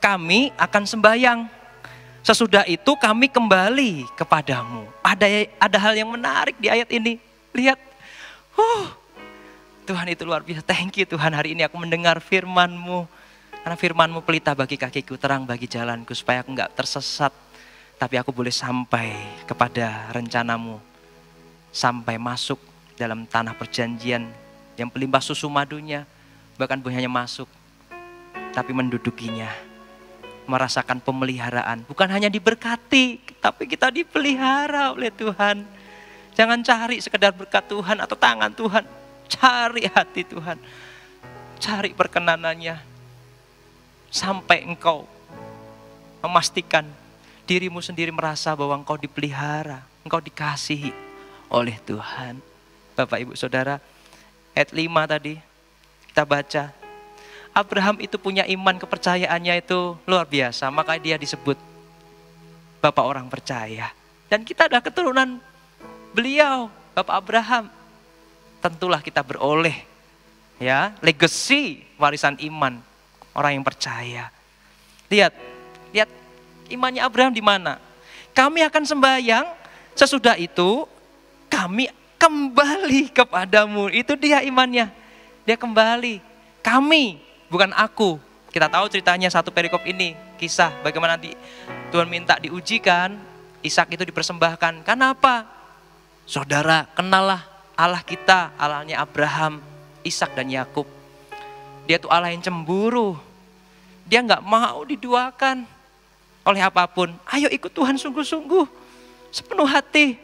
Kami akan sembahyang. Sesudah itu kami kembali kepadamu. Ada hal yang menarik di ayat ini. Lihat. Tuhan itu luar biasa. Thank you Tuhan, hari ini aku mendengar firman-Mu. Karena firman-Mu pelita bagi kakiku, terang bagi jalanku. Supaya aku enggak tersesat. Tapi aku boleh sampai kepada rencana-Mu. Sampai masuk dalam tanah perjanjian yang melimpah susu madunya. Bahkan bukan hanya masuk, tapi mendudukinya. Merasakan pemeliharaan. Bukan hanya diberkati, tapi kita dipelihara oleh Tuhan. Jangan cari sekedar berkat Tuhan atau tangan Tuhan. Cari hati Tuhan. Cari perkenanannya. Sampai engkau memastikan dirimu sendiri merasa bahwa engkau dipelihara. Engkau dikasihi oleh Tuhan. Bapak Ibu Saudara, ayat 5 tadi kita baca. Abraham itu punya iman, kepercayaannya itu luar biasa. Makanya dia disebut Bapak orang percaya. Dan kita adalah keturunan beliau, Bapak Abraham. Tentulah kita beroleh ya legacy warisan iman orang yang percaya. Lihat imannya Abraham di mana? Kami akan sembahyang, sesudah itu kami kembali kepadamu. Itu dia imannya. Dia kembali. Kami, bukan aku. Kita tahu ceritanya satu perikop ini. Kisah bagaimana nanti Tuhan minta diujikan. Ishak itu dipersembahkan. Kenapa? Saudara, kenallah Allah kita. Allahnya Abraham, Ishak dan Yakub. Dia tuh Allah yang cemburu. Dia gak mau diduakan oleh apapun. Ayo ikut Tuhan sungguh-sungguh. Sepenuh hati.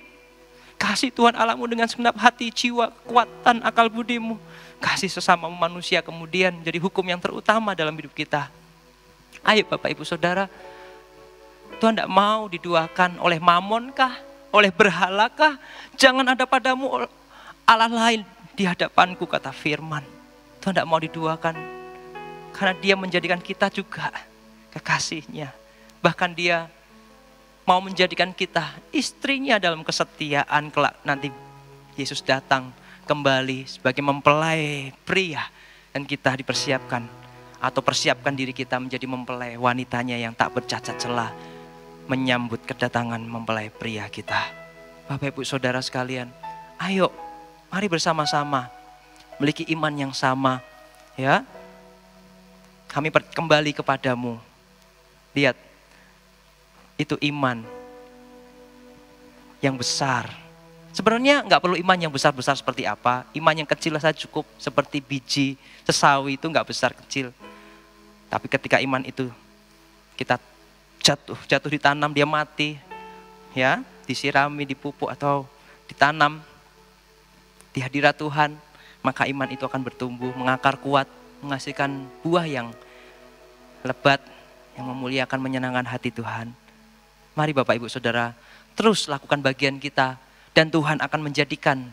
Kasih Tuhan Allahmu dengan segenap hati, jiwa, kekuatan, akal budimu. Kasih sesama manusia kemudian menjadi hukum yang terutama dalam hidup kita. Ayo Bapak Ibu Saudara, Tuhan tidak mau diduakan oleh mamon kah? Oleh berhala kah? Jangan ada padamu Allah lain di hadapanku, kata firman. Tuhan tidak mau diduakan karena dia menjadikan kita juga kekasihnya. Bahkan dia mau menjadikan kita istrinya dalam kesetiaan kelak nanti Yesus datang kembali sebagai mempelai pria. Dan kita dipersiapkan atau persiapkan diri kita menjadi mempelai wanitanya yang tak bercacat celah. Menyambut kedatangan mempelai pria kita. Bapak Ibu Saudara sekalian, ayo mari bersama-sama memiliki iman yang sama. Ya, kami kembali kepadamu. Lihat, itu iman yang besar. Sebenarnya nggak perlu iman yang besar-besar seperti apa. Iman yang kecil saja cukup, seperti biji sesawi itu nggak besar kecil. Tapi ketika iman itu kita jatuh ditanam, dia mati, ya, disirami, dipupuk atau ditanam di hadirat Tuhan, maka iman itu akan bertumbuh, mengakar kuat, menghasilkan buah yang lebat, yang memuliakan, menyenangkan hati Tuhan. Mari Bapak Ibu Saudara, terus lakukan bagian kita, dan Tuhan akan menjadikan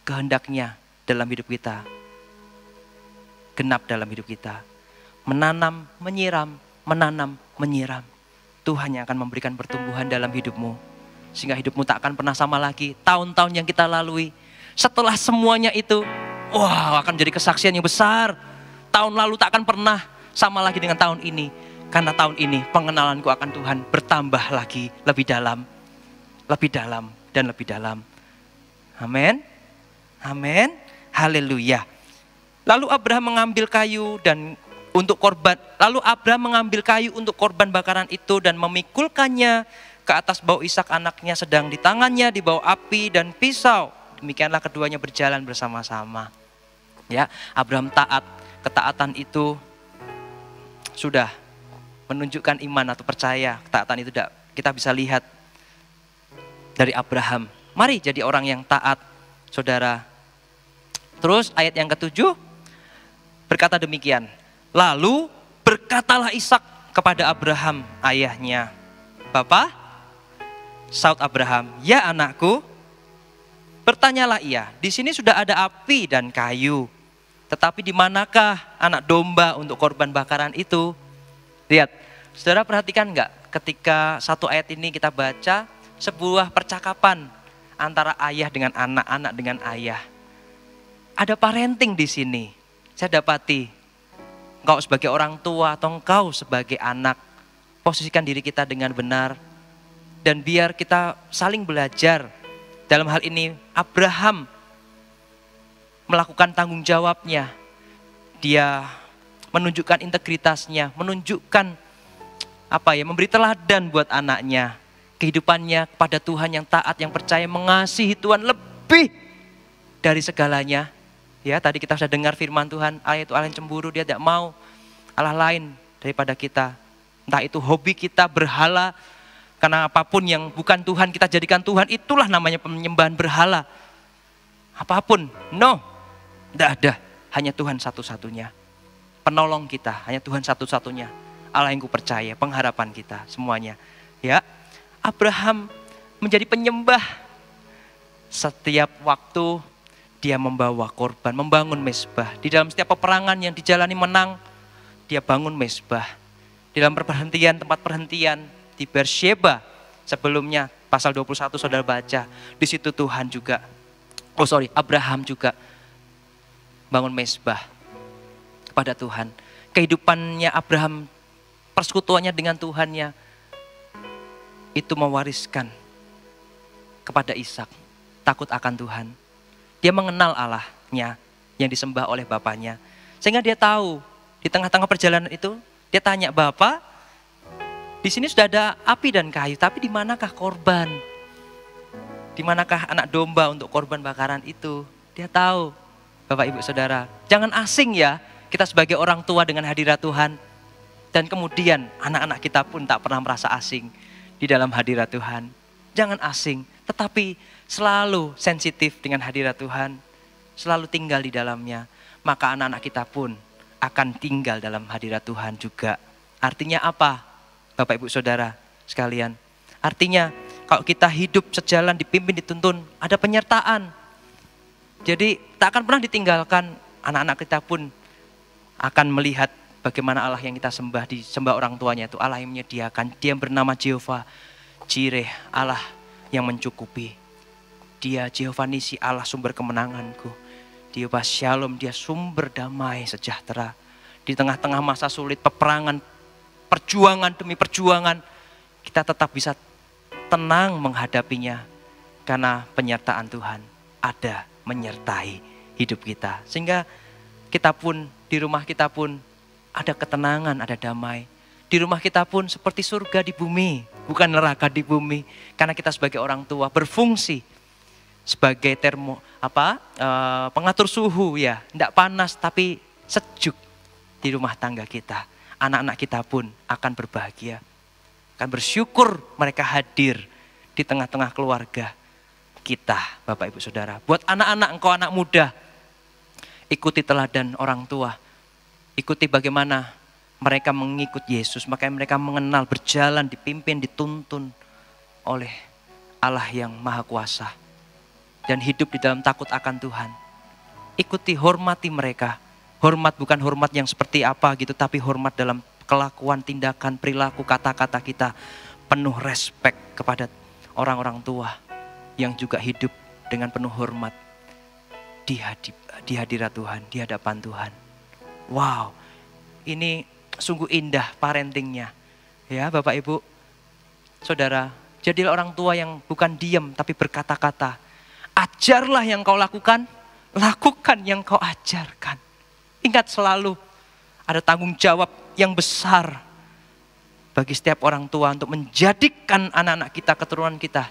kehendaknya dalam hidup kita genap dalam hidup kita. Menanam, menyiram, menanam, menyiram. Tuhan yang akan memberikan pertumbuhan dalam hidupmu, sehingga hidupmu tak akan pernah sama lagi. Tahun-tahun yang kita lalui, setelah semuanya itu, wah, akan jadi kesaksian yang besar. Tahun lalu tak akan pernah sama lagi dengan tahun ini. Karena tahun ini pengenalanku akan Tuhan bertambah lagi, lebih dalam, dan lebih dalam. Amin. Amin. Haleluya. Lalu Abraham mengambil kayu dan untuk korban. Lalu Abraham mengambil kayu untuk korban bakaran itu dan memikulkannya ke atas bau Ishak anaknya, sedang di tangannya dibawa api dan pisau. Demikianlah keduanya berjalan bersama-sama. Ya, Abraham taat. Ketaatan itu sudah menunjukkan iman atau percaya. Ketaatan itu kita bisa lihat dari Abraham. Mari jadi orang yang taat, saudara. Terus ayat yang ke-7 berkata demikian. Lalu berkatalah Ishak kepada Abraham ayahnya. Bapa, saut Abraham, ya anakku. Bertanyalah ia, di sini sudah ada api dan kayu. Tetapi di manakah anak domba untuk korban bakaran itu? Lihat, saudara perhatikan enggak ketika satu ayat ini kita baca sebuah percakapan antara ayah dengan anak, anak dengan ayah. Ada parenting di sini. Saya dapati engkau sebagai orang tua atau engkau sebagai anak, posisikan diri kita dengan benar dan biar kita saling belajar. Dalam hal ini Abraham melakukan tanggung jawabnya. Dia menunjukkan integritasnya, menunjukkan memberi teladan buat anaknya. Kehidupannya kepada Tuhan yang taat, yang percaya, mengasihi Tuhan lebih dari segalanya. Ya, tadi kita sudah dengar firman Tuhan, Allah itu Allah yang cemburu, dia tidak mau Allah lain daripada kita. Entah itu hobi kita, berhala, karena apapun yang bukan Tuhan kita jadikan Tuhan, itulah namanya penyembahan berhala. Apapun, no, tidak ada, hanya Tuhan satu-satunya. Penolong kita, hanya Tuhan satu-satunya. Allah yang ku percaya, pengharapan kita semuanya. Ya, Abraham menjadi penyembah. Setiap waktu dia membawa korban, membangun mezbah. Di dalam setiap peperangan yang dijalani menang, dia bangun mezbah. Di dalam tempat perhentian di Beersheba sebelumnya, pasal 21 saudara baca. Di situ Tuhan juga, Abraham juga bangun mezbah kepada Tuhan. Kehidupannya Abraham, persekutuannya dengan Tuhannya, itu mewariskan kepada Ishak takut akan Tuhan. Dia mengenal Allahnya yang disembah oleh bapaknya. Sehingga dia tahu di tengah-tengah perjalanan itu, dia tanya, Bapak, di sini sudah ada api dan kayu, tapi di manakah korban? Di manakah anak domba untuk korban bakaran itu? Dia tahu, Bapak Ibu Saudara. Jangan asing ya, kita sebagai orang tua dengan hadirat Tuhan. Dan kemudian anak-anak kita pun tak pernah merasa asing di dalam hadirat Tuhan. Jangan asing, tetapi selalu sensitif dengan hadirat Tuhan. Selalu tinggal di dalamnya. Maka anak-anak kita pun akan tinggal dalam hadirat Tuhan juga. Artinya apa? Bapak Ibu Saudara, sekalian. Artinya kalau kita hidup sejalan, dipimpin, dituntun, ada penyertaan. Jadi tak akan pernah ditinggalkan, anak-anak kita pun akan melihat bagaimana Allah yang kita sembah, disembah orang tuanya itu Allah yang menyediakan. Dia bernama Jehovah Jireh, Allah yang mencukupi. Dia Jehovah Nisi, Allah sumber kemenanganku. Jehovah Shalom, dia sumber damai sejahtera. Di tengah-tengah masa sulit, peperangan, perjuangan demi perjuangan, kita tetap bisa tenang menghadapinya. Karena penyertaan Tuhan ada menyertai hidup kita. Sehingga kita pun, di rumah kita pun ada ketenangan, ada damai. Di rumah kita pun seperti surga di bumi, bukan neraka di bumi. Karena kita sebagai orang tua berfungsi sebagai pengatur suhu ya, tidak panas tapi sejuk di rumah tangga kita. Anak-anak kita pun akan berbahagia, akan bersyukur mereka hadir di tengah-tengah keluarga kita, Bapak Ibu Saudara. Buat anak-anak, engkau anak muda, ikuti teladan orang tua, ikuti bagaimana mereka mengikut Yesus, makanya mereka mengenal, berjalan, dipimpin, dituntun oleh Allah yang Maha Kuasa. Dan hidup di dalam takut akan Tuhan. Ikuti, hormati mereka. Hormat bukan hormat yang seperti apa gitu, tapi hormat dalam kelakuan, tindakan, perilaku, kata-kata kita. Penuh respek kepada orang-orang tua yang juga hidup dengan penuh hormat di hadirat Tuhan, di hadapan Tuhan. Wow, ini sungguh indah parentingnya. Ya Bapak Ibu, Saudara, jadilah orang tua yang bukan diam tapi berkata-kata. Ajarlah yang kau lakukan, lakukan yang kau ajarkan. Ingat selalu ada tanggung jawab yang besar bagi setiap orang tua untuk menjadikan anak-anak kita, keturunan kita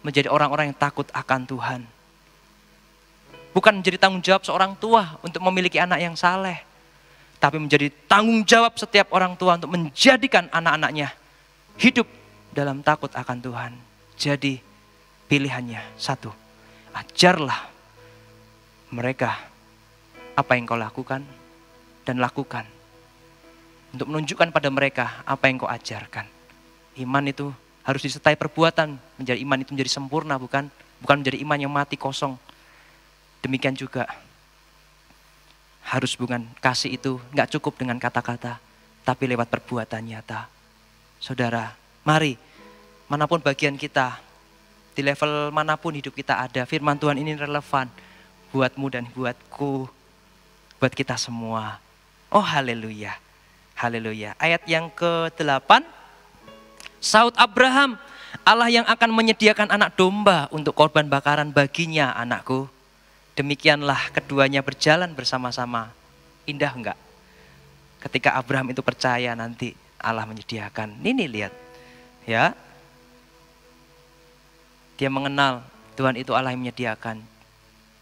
menjadi orang-orang yang takut akan Tuhan. Bukan menjadi tanggung jawab seorang tua untuk memiliki anak yang saleh, tapi menjadi tanggung jawab setiap orang tua untuk menjadikan anak-anaknya hidup dalam takut akan Tuhan. Jadi pilihannya satu, ajarlah mereka apa yang kau lakukan dan lakukan untuk menunjukkan pada mereka apa yang kau ajarkan. Iman itu harus disertai perbuatan, menjadi iman itu menjadi sempurna, bukan menjadi iman yang mati kosong. Demikian juga harus bukan kasih itu nggak cukup dengan kata-kata, tapi lewat perbuatan nyata. Saudara, mari manapun bagian kita, di level manapun hidup kita ada, firman Tuhan ini relevan buatmu dan buatku, buat kita semua. Oh haleluya, haleluya. Ayat yang ke-8, Saud Abraham, Allah yang akan menyediakan anak domba untuk korban bakaran baginya, anakku. Demikianlah keduanya berjalan bersama-sama. Indah enggak? Ketika Abraham itu percaya nanti Allah menyediakan. Ini lihat, ya. Dia mengenal Tuhan itu Allah yang menyediakan.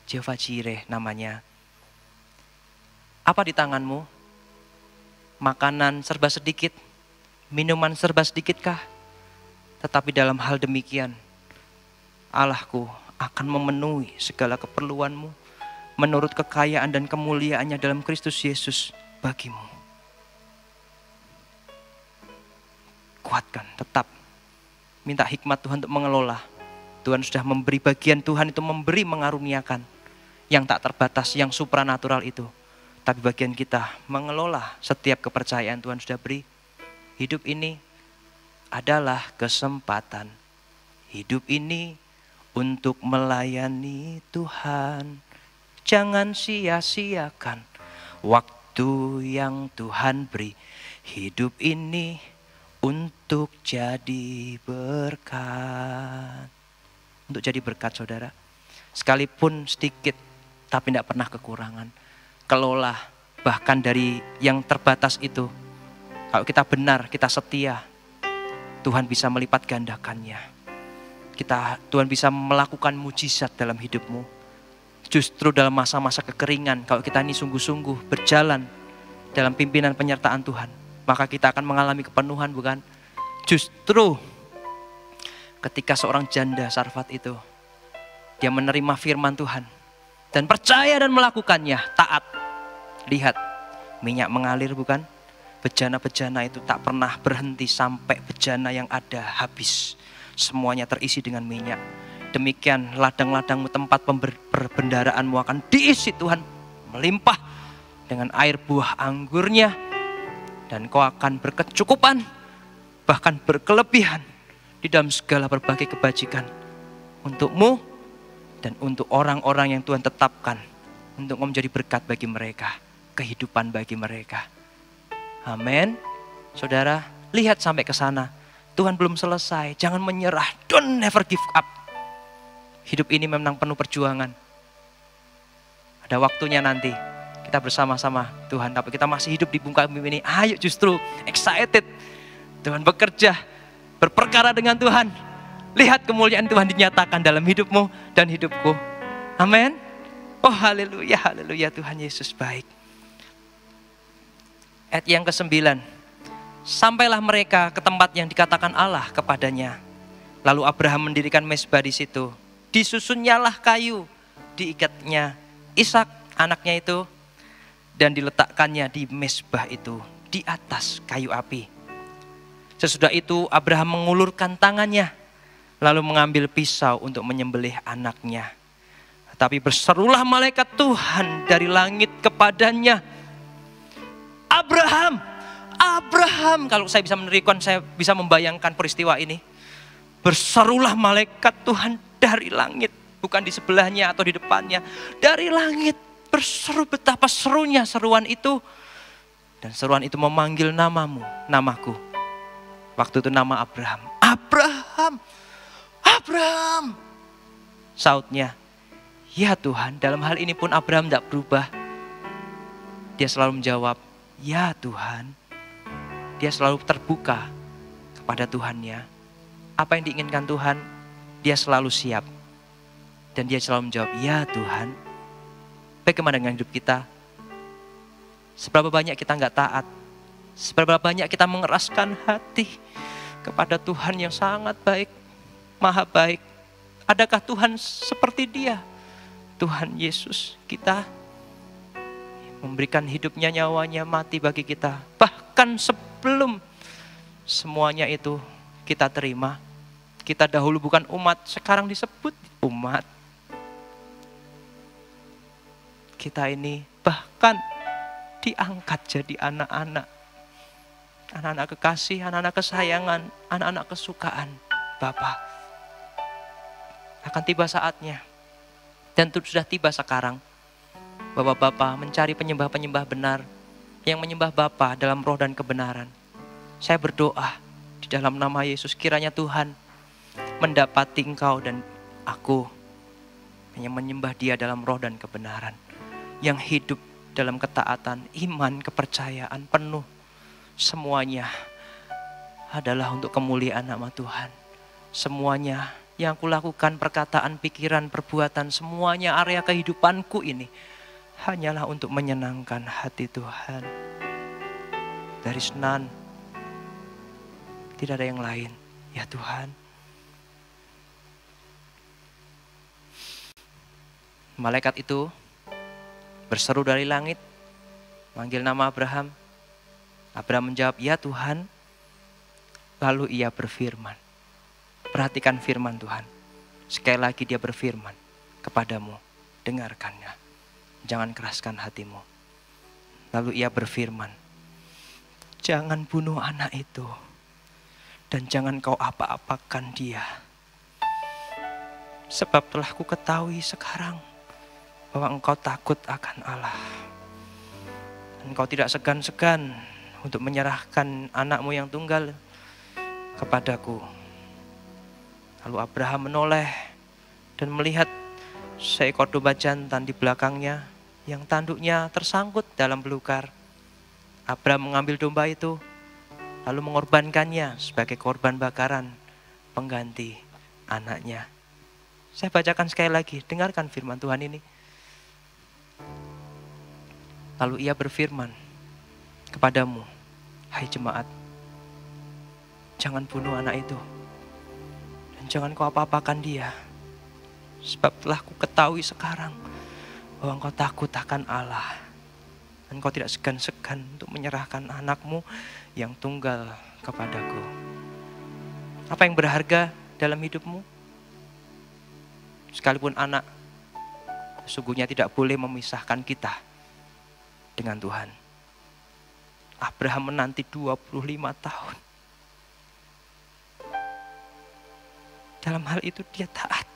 Jehovah Jireh namanya. Apa di tanganmu? Makanan serba sedikit, minuman serba sedikitkah? Tetapi dalam hal demikian, Allahku akan memenuhi segala keperluanmu menurut kekayaan dan kemuliaannya dalam Kristus Yesus bagimu. Kuatkan, tetap minta hikmat Tuhan untuk mengelola. Tuhan sudah memberi bagian Tuhan itu memberi, mengaruniakan yang tak terbatas, yang supranatural itu. Tapi bagian kita mengelola setiap kepercayaan Tuhan sudah beri. Hidup ini adalah kesempatan. Hidup ini untuk melayani Tuhan. Jangan sia-siakan waktu yang Tuhan beri. Hidup ini untuk jadi berkat. Untuk jadi berkat, saudara. Sekalipun sedikit, tapi tidak pernah kekurangan. Kelola bahkan dari yang terbatas itu. Kalau kita benar, kita setia, Tuhan bisa melipat gandakannya. Tuhan bisa melakukan mujizat dalam hidupmu. Justru dalam masa-masa kekeringan, kalau kita ini sungguh-sungguh berjalan dalam pimpinan penyertaan Tuhan, maka kita akan mengalami kepenuhan, bukan? Justru ketika seorang janda Sarfat itu, dia menerima firman Tuhan dan percaya dan melakukannya, taat. Lihat, minyak mengalir, bukan? Bejana-bejana itu tak pernah berhenti sampai bejana yang ada habis. Semuanya terisi dengan minyak. Demikian ladang-ladangmu, tempat perbendaraanmu akan diisi Tuhan melimpah dengan air buah anggurnya. Dan kau akan berkecukupan, bahkan berkelebihan di dalam segala berbagai kebajikan untukmu dan untuk orang-orang yang Tuhan tetapkan untuk menjadi berkat bagi mereka, kehidupan bagi mereka. Amin. Saudara, lihat sampai ke sana. Tuhan belum selesai. Jangan menyerah. Don't never give up. Hidup ini memang penuh perjuangan. Ada waktunya nanti kita bersama-sama Tuhan. Tapi kita masih hidup di muka bumi ini. Ayo justru excited. Tuhan bekerja, berperkara dengan Tuhan. Lihat kemuliaan Tuhan dinyatakan dalam hidupmu dan hidupku. Amin. Oh haleluya, haleluya, Tuhan Yesus baik. Ayat yang ke-9. Sampailah mereka ke tempat yang dikatakan Allah kepadanya. Lalu Abraham mendirikan mezbah di situ. Disusunnyalah kayu, diikatnya Ishak anaknya itu, dan diletakkannya di mezbah itu di atas kayu api. Sesudah itu Abraham mengulurkan tangannya, lalu mengambil pisau untuk menyembelih anaknya. Tapi berserulah malaikat Tuhan dari langit kepadanya, Abraham, Abraham. Kalau saya bisa menerikan, saya bisa membayangkan peristiwa ini. Berserulah malaikat Tuhan dari langit. Bukan di sebelahnya atau di depannya. Dari langit berseru, betapa serunya seruan itu. Dan seruan itu memanggil namamu, namaku. Waktu itu nama Abraham. Abraham, Abraham. Sautnya, ya Tuhan. Dalam hal ini pun Abraham tidak berubah. Dia selalu menjawab, ya Tuhan. Dia selalu terbuka kepada Tuhannya. Apa yang diinginkan Tuhan, dia selalu siap. Dan dia selalu menjawab, ya Tuhan. Bagaimana dengan hidup kita? Seberapa banyak kita nggak taat? Seberapa banyak kita mengeraskan hati kepada Tuhan yang sangat baik, maha baik? Adakah Tuhan seperti dia? Tuhan Yesus kita memberikan hidupnya, nyawanya mati bagi kita. Bahkan sebelum semuanya itu kita terima. Kita dahulu bukan umat, sekarang disebut umat. Kita ini bahkan diangkat jadi anak-anak. Anak-anak kekasih, anak-anak kesayangan, anak-anak kesukaan Bapa. Akan tiba saatnya. Dan sudah tiba sekarang. Bapak-bapak mencari penyembah-penyembah benar yang menyembah Bapa dalam roh dan kebenaran. Saya berdoa di dalam nama Yesus, kiranya Tuhan mendapati engkau dan aku yang menyembah Dia dalam roh dan kebenaran, yang hidup dalam ketaatan, iman, kepercayaan penuh. Semuanya adalah untuk kemuliaan nama Tuhan. Semuanya yang aku lakukan, perkataan, pikiran, perbuatan, semuanya area kehidupanku ini hanyalah untuk menyenangkan hati Tuhan. There is none. Tidak ada yang lain. Ya Tuhan. Malaikat itu berseru dari langit, manggil nama Abraham. Abraham menjawab, ya Tuhan. Lalu ia berfirman. Perhatikan firman Tuhan. Sekali lagi dia berfirman kepadamu, dengarkannya. Jangan keraskan hatimu. Lalu ia berfirman, jangan bunuh anak itu. Dan jangan kau apa-apakan dia. Sebab telah ku ketahui sekarang bahwa engkau takut akan Allah. Engkau tidak segan-segan untuk menyerahkan anakmu yang tunggal kepadaku. Lalu Abraham menoleh dan melihat seekor domba jantan di belakangnya yang tanduknya tersangkut dalam belukar. Abraham mengambil domba itu lalu mengorbankannya sebagai korban bakaran pengganti anaknya. Saya bacakan sekali lagi, dengarkan firman Tuhan ini. Lalu ia berfirman kepadamu, hai jemaat, jangan bunuh anak itu. Dan jangan kau apa-apakan dia. Sebab telah ku ketahui sekarang bahwa engkau takut akan Allah. Engkau tidak segan-segan untuk menyerahkan anakmu yang tunggal kepadaku. Apa yang berharga dalam hidupmu? Sekalipun anak, sesungguhnya tidak boleh memisahkan kita dengan Tuhan. Abraham menanti 25 tahun. Dalam hal itu dia taat.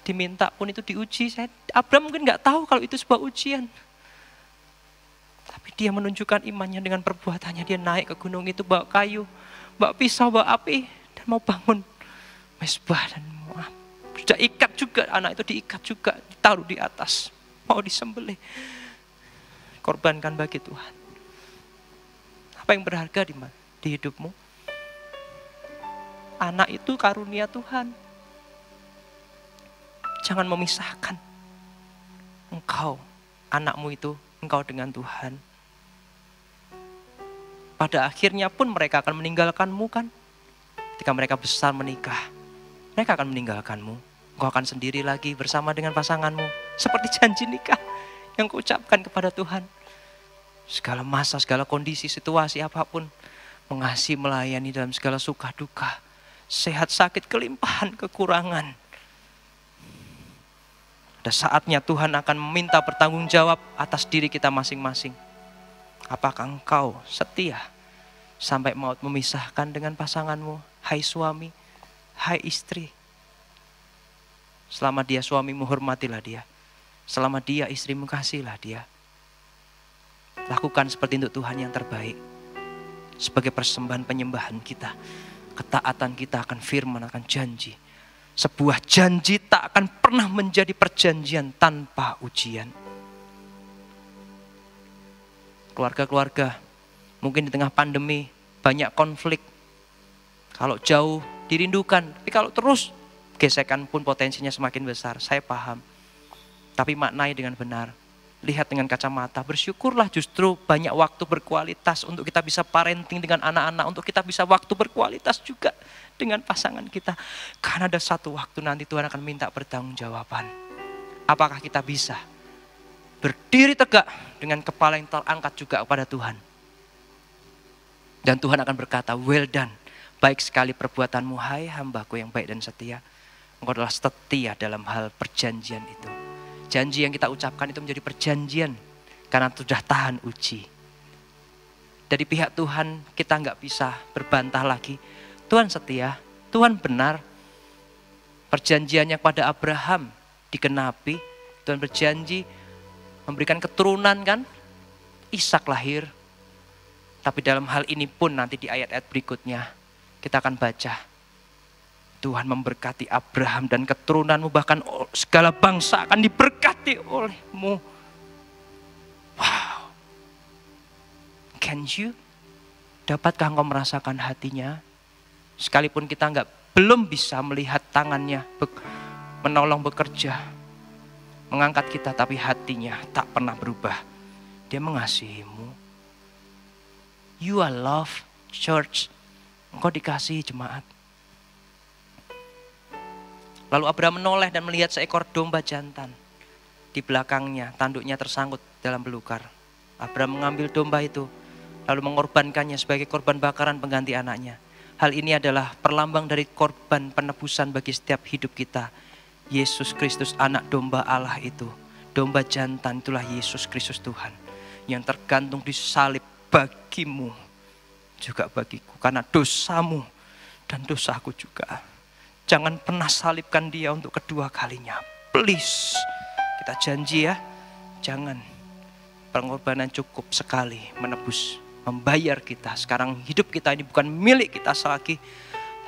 Diminta pun itu diuji. Abraham mungkin nggak tahu kalau itu sebuah ujian. Tapi dia menunjukkan imannya dengan perbuatannya. Dia naik ke gunung itu bawa kayu, bawa pisau, bawa api, dan mau bangun mezbah dan sudah ikat juga, anak itu diikat juga, ditaruh di atas, mau disembelih. Korbankan bagi Tuhan. Apa yang berharga di hidupmu? Anak itu karunia Tuhan. Jangan memisahkan engkau, anakmu itu, engkau dengan Tuhan. Pada akhirnya pun mereka akan meninggalkanmu kan. Ketika mereka besar menikah, mereka akan meninggalkanmu. Engkau akan sendiri lagi bersama dengan pasanganmu. Seperti janji nikah yang kau ucapkan kepada Tuhan. Segala masa, segala kondisi, situasi apapun. Mengasihi, melayani dalam segala suka duka. Sehat, sakit, kelimpahan, kekurangan. Ada saatnya Tuhan akan meminta bertanggung jawab atas diri kita masing-masing. Apakah engkau setia sampai maut memisahkan dengan pasanganmu? Hai suami, hai istri. Selama dia suamimu, hormatilah dia. Selama dia istrimu, kasihilah dia. Lakukan seperti untuk Tuhan yang terbaik. Sebagai persembahan penyembahan kita. Ketaatan kita akan firman, akan janji. Sebuah janji tak akan pernah menjadi perjanjian tanpa ujian. Keluarga-keluarga, mungkin di tengah pandemi banyak konflik. Kalau jauh dirindukan, tapi kalau terus gesekan pun potensinya semakin besar. Saya paham. Tapi maknai dengan benar. Lihat dengan kacamata, bersyukurlah justru banyak waktu berkualitas untuk kita bisa parenting dengan anak-anak, untuk kita bisa waktu berkualitas juga dengan pasangan kita. Karena ada satu waktu nanti Tuhan akan minta pertanggungjawaban. Apakah kita bisa berdiri tegak dengan kepala yang terangkat juga kepada Tuhan. Dan Tuhan akan berkata, well done, baik sekali perbuatanmu, hai hambaku yang baik dan setia. Engkau adalah setia dalam hal perjanjian itu. Janji yang kita ucapkan itu menjadi perjanjian karena sudah tahan uji. Dari pihak Tuhan kita nggak bisa berbantah lagi. Tuhan setia, Tuhan benar. Perjanjiannya kepada Abraham digenapi. Tuhan berjanji memberikan keturunan kan. Ishak lahir. Tapi dalam hal ini pun nanti di ayat-ayat berikutnya kita akan baca. Tuhan memberkati Abraham dan keturunanmu, bahkan segala bangsa akan diberkati olehmu. Wow. Can you? Dapatkah engkau merasakan hatinya? Sekalipun kita belum bisa melihat tangannya menolong bekerja, mengangkat kita, tapi hatinya tak pernah berubah. Dia mengasihimu. You are loved, church. Engkau dikasihi, jemaat. Lalu Abraham menoleh dan melihat seekor domba jantan. Di belakangnya tanduknya tersangkut dalam belukar. Abraham mengambil domba itu, lalu mengorbankannya sebagai korban bakaran pengganti anaknya. Hal ini adalah perlambang dari korban penebusan bagi setiap hidup kita. Yesus Kristus, anak domba Allah itu. Domba jantan itulah Yesus Kristus Tuhan. Yang tergantung di salib bagimu, juga bagiku. Karena dosamu dan dosaku juga. Jangan pernah salibkan dia untuk kedua kalinya. Please. Kita janji ya. Jangan. Pengorbanan cukup sekali menebus, membayar kita. Sekarang hidup kita ini bukan milik kita lagi.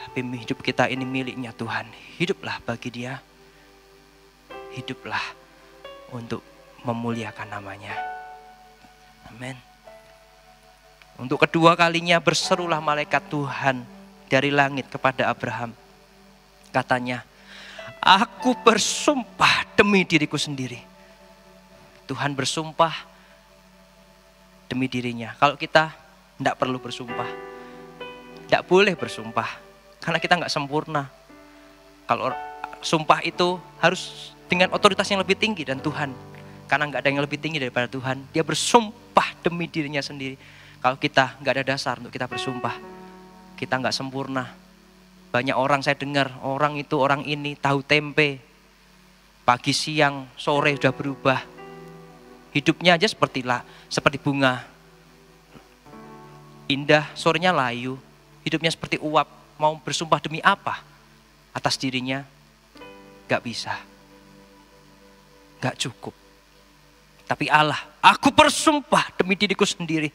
Tapi hidup kita ini miliknya Tuhan. Hiduplah bagi dia. Hiduplah untuk memuliakan namanya. Amin. Untuk kedua kalinya berserulah malaikat Tuhan dari langit kepada Abraham. Katanya, aku bersumpah demi diriku sendiri. Tuhan bersumpah demi dirinya. Kalau kita tidak perlu bersumpah. Tidak boleh bersumpah. Karena kita nggak sempurna. Kalau sumpah itu harus dengan otoritas yang lebih tinggi. Dan Tuhan Karena nggak ada yang lebih tinggi daripada Tuhan. Dia bersumpah demi dirinya sendiri. Kalau kita nggak ada dasar untuk kita bersumpah, kita nggak sempurna. Banyak orang saya dengar, orang itu, orang ini tahu tempe. Pagi, siang, sore sudah berubah. Hidupnya aja seperti bunga. Indah, sorenya layu. Hidupnya seperti uap. Mau bersumpah demi apa? Atas dirinya, nggak bisa. Nggak cukup. Tapi Allah, aku bersumpah demi diriku sendiri.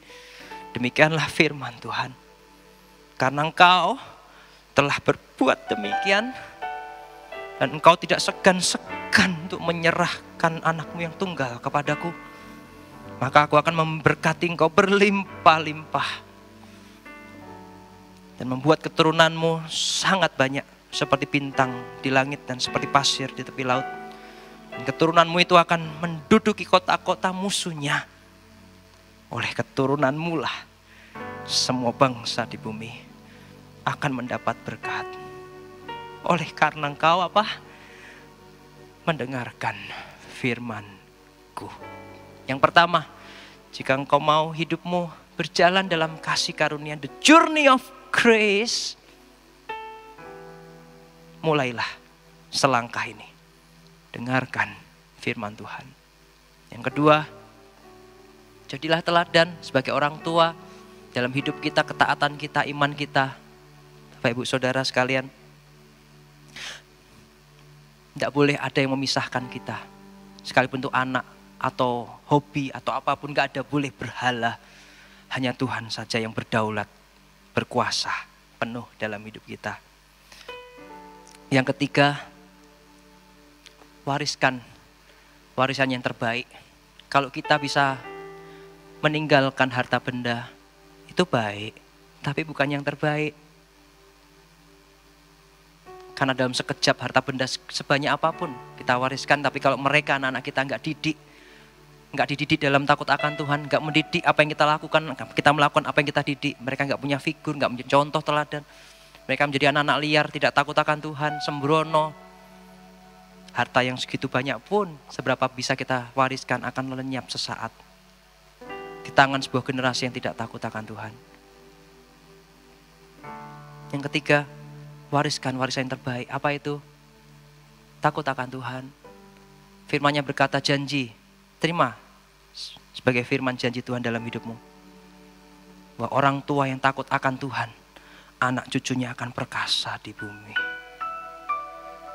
Demikianlah firman Tuhan. Karena engkau telah berbuat demikian, dan engkau tidak segan-segan untuk menyerahkan anakmu yang tunggal kepadaku, maka aku akan memberkati engkau berlimpah-limpah. Dan membuat keturunanmu sangat banyak, seperti bintang di langit dan seperti pasir di tepi laut. Dan keturunanmu itu akan menduduki kota-kota musuhnya. Oleh keturunanmu lah semua bangsa di bumi akan mendapat berkat. Oleh karena engkau apa? Mendengarkan firman-Ku. Yang pertama, jika engkau mau hidupmu berjalan dalam kasih karunia, the journey of grace, mulailah selangkah ini. Dengarkan firman Tuhan. Yang kedua, jadilah teladan sebagai orang tua dalam hidup kita, ketaatan kita, iman kita. Bapak Ibu Saudara sekalian, tidak boleh ada yang memisahkan kita. Sekalipun itu anak atau hobi atau apapun, gak ada boleh berhala. Hanya Tuhan saja yang berdaulat, berkuasa penuh dalam hidup kita. Yang ketiga, warisan yang terbaik. Kalau kita bisa meninggalkan harta benda, itu baik, tapi bukan yang terbaik. Karena dalam sekejap harta benda sebanyak apapun kita wariskan, tapi kalau mereka anak-anak kita nggak dididik dalam takut akan Tuhan, nggak mendidik apa yang kita lakukan, kita melakukan apa yang kita didik, mereka nggak punya figur, nggak menjadi contoh teladan. Mereka menjadi anak-anak liar, tidak takut akan Tuhan, sembrono. Harta yang segitu banyak pun, seberapa bisa kita wariskan akan lenyap sesaat. Di tangan sebuah generasi yang tidak takut akan Tuhan. Yang ketiga, wariskan warisan yang terbaik. Apa itu? Takut akan Tuhan. Firman-Nya berkata janji, terima sebagai firman janji Tuhan dalam hidupmu. Bahwa orang tua yang takut akan Tuhan, anak cucunya akan perkasa di bumi.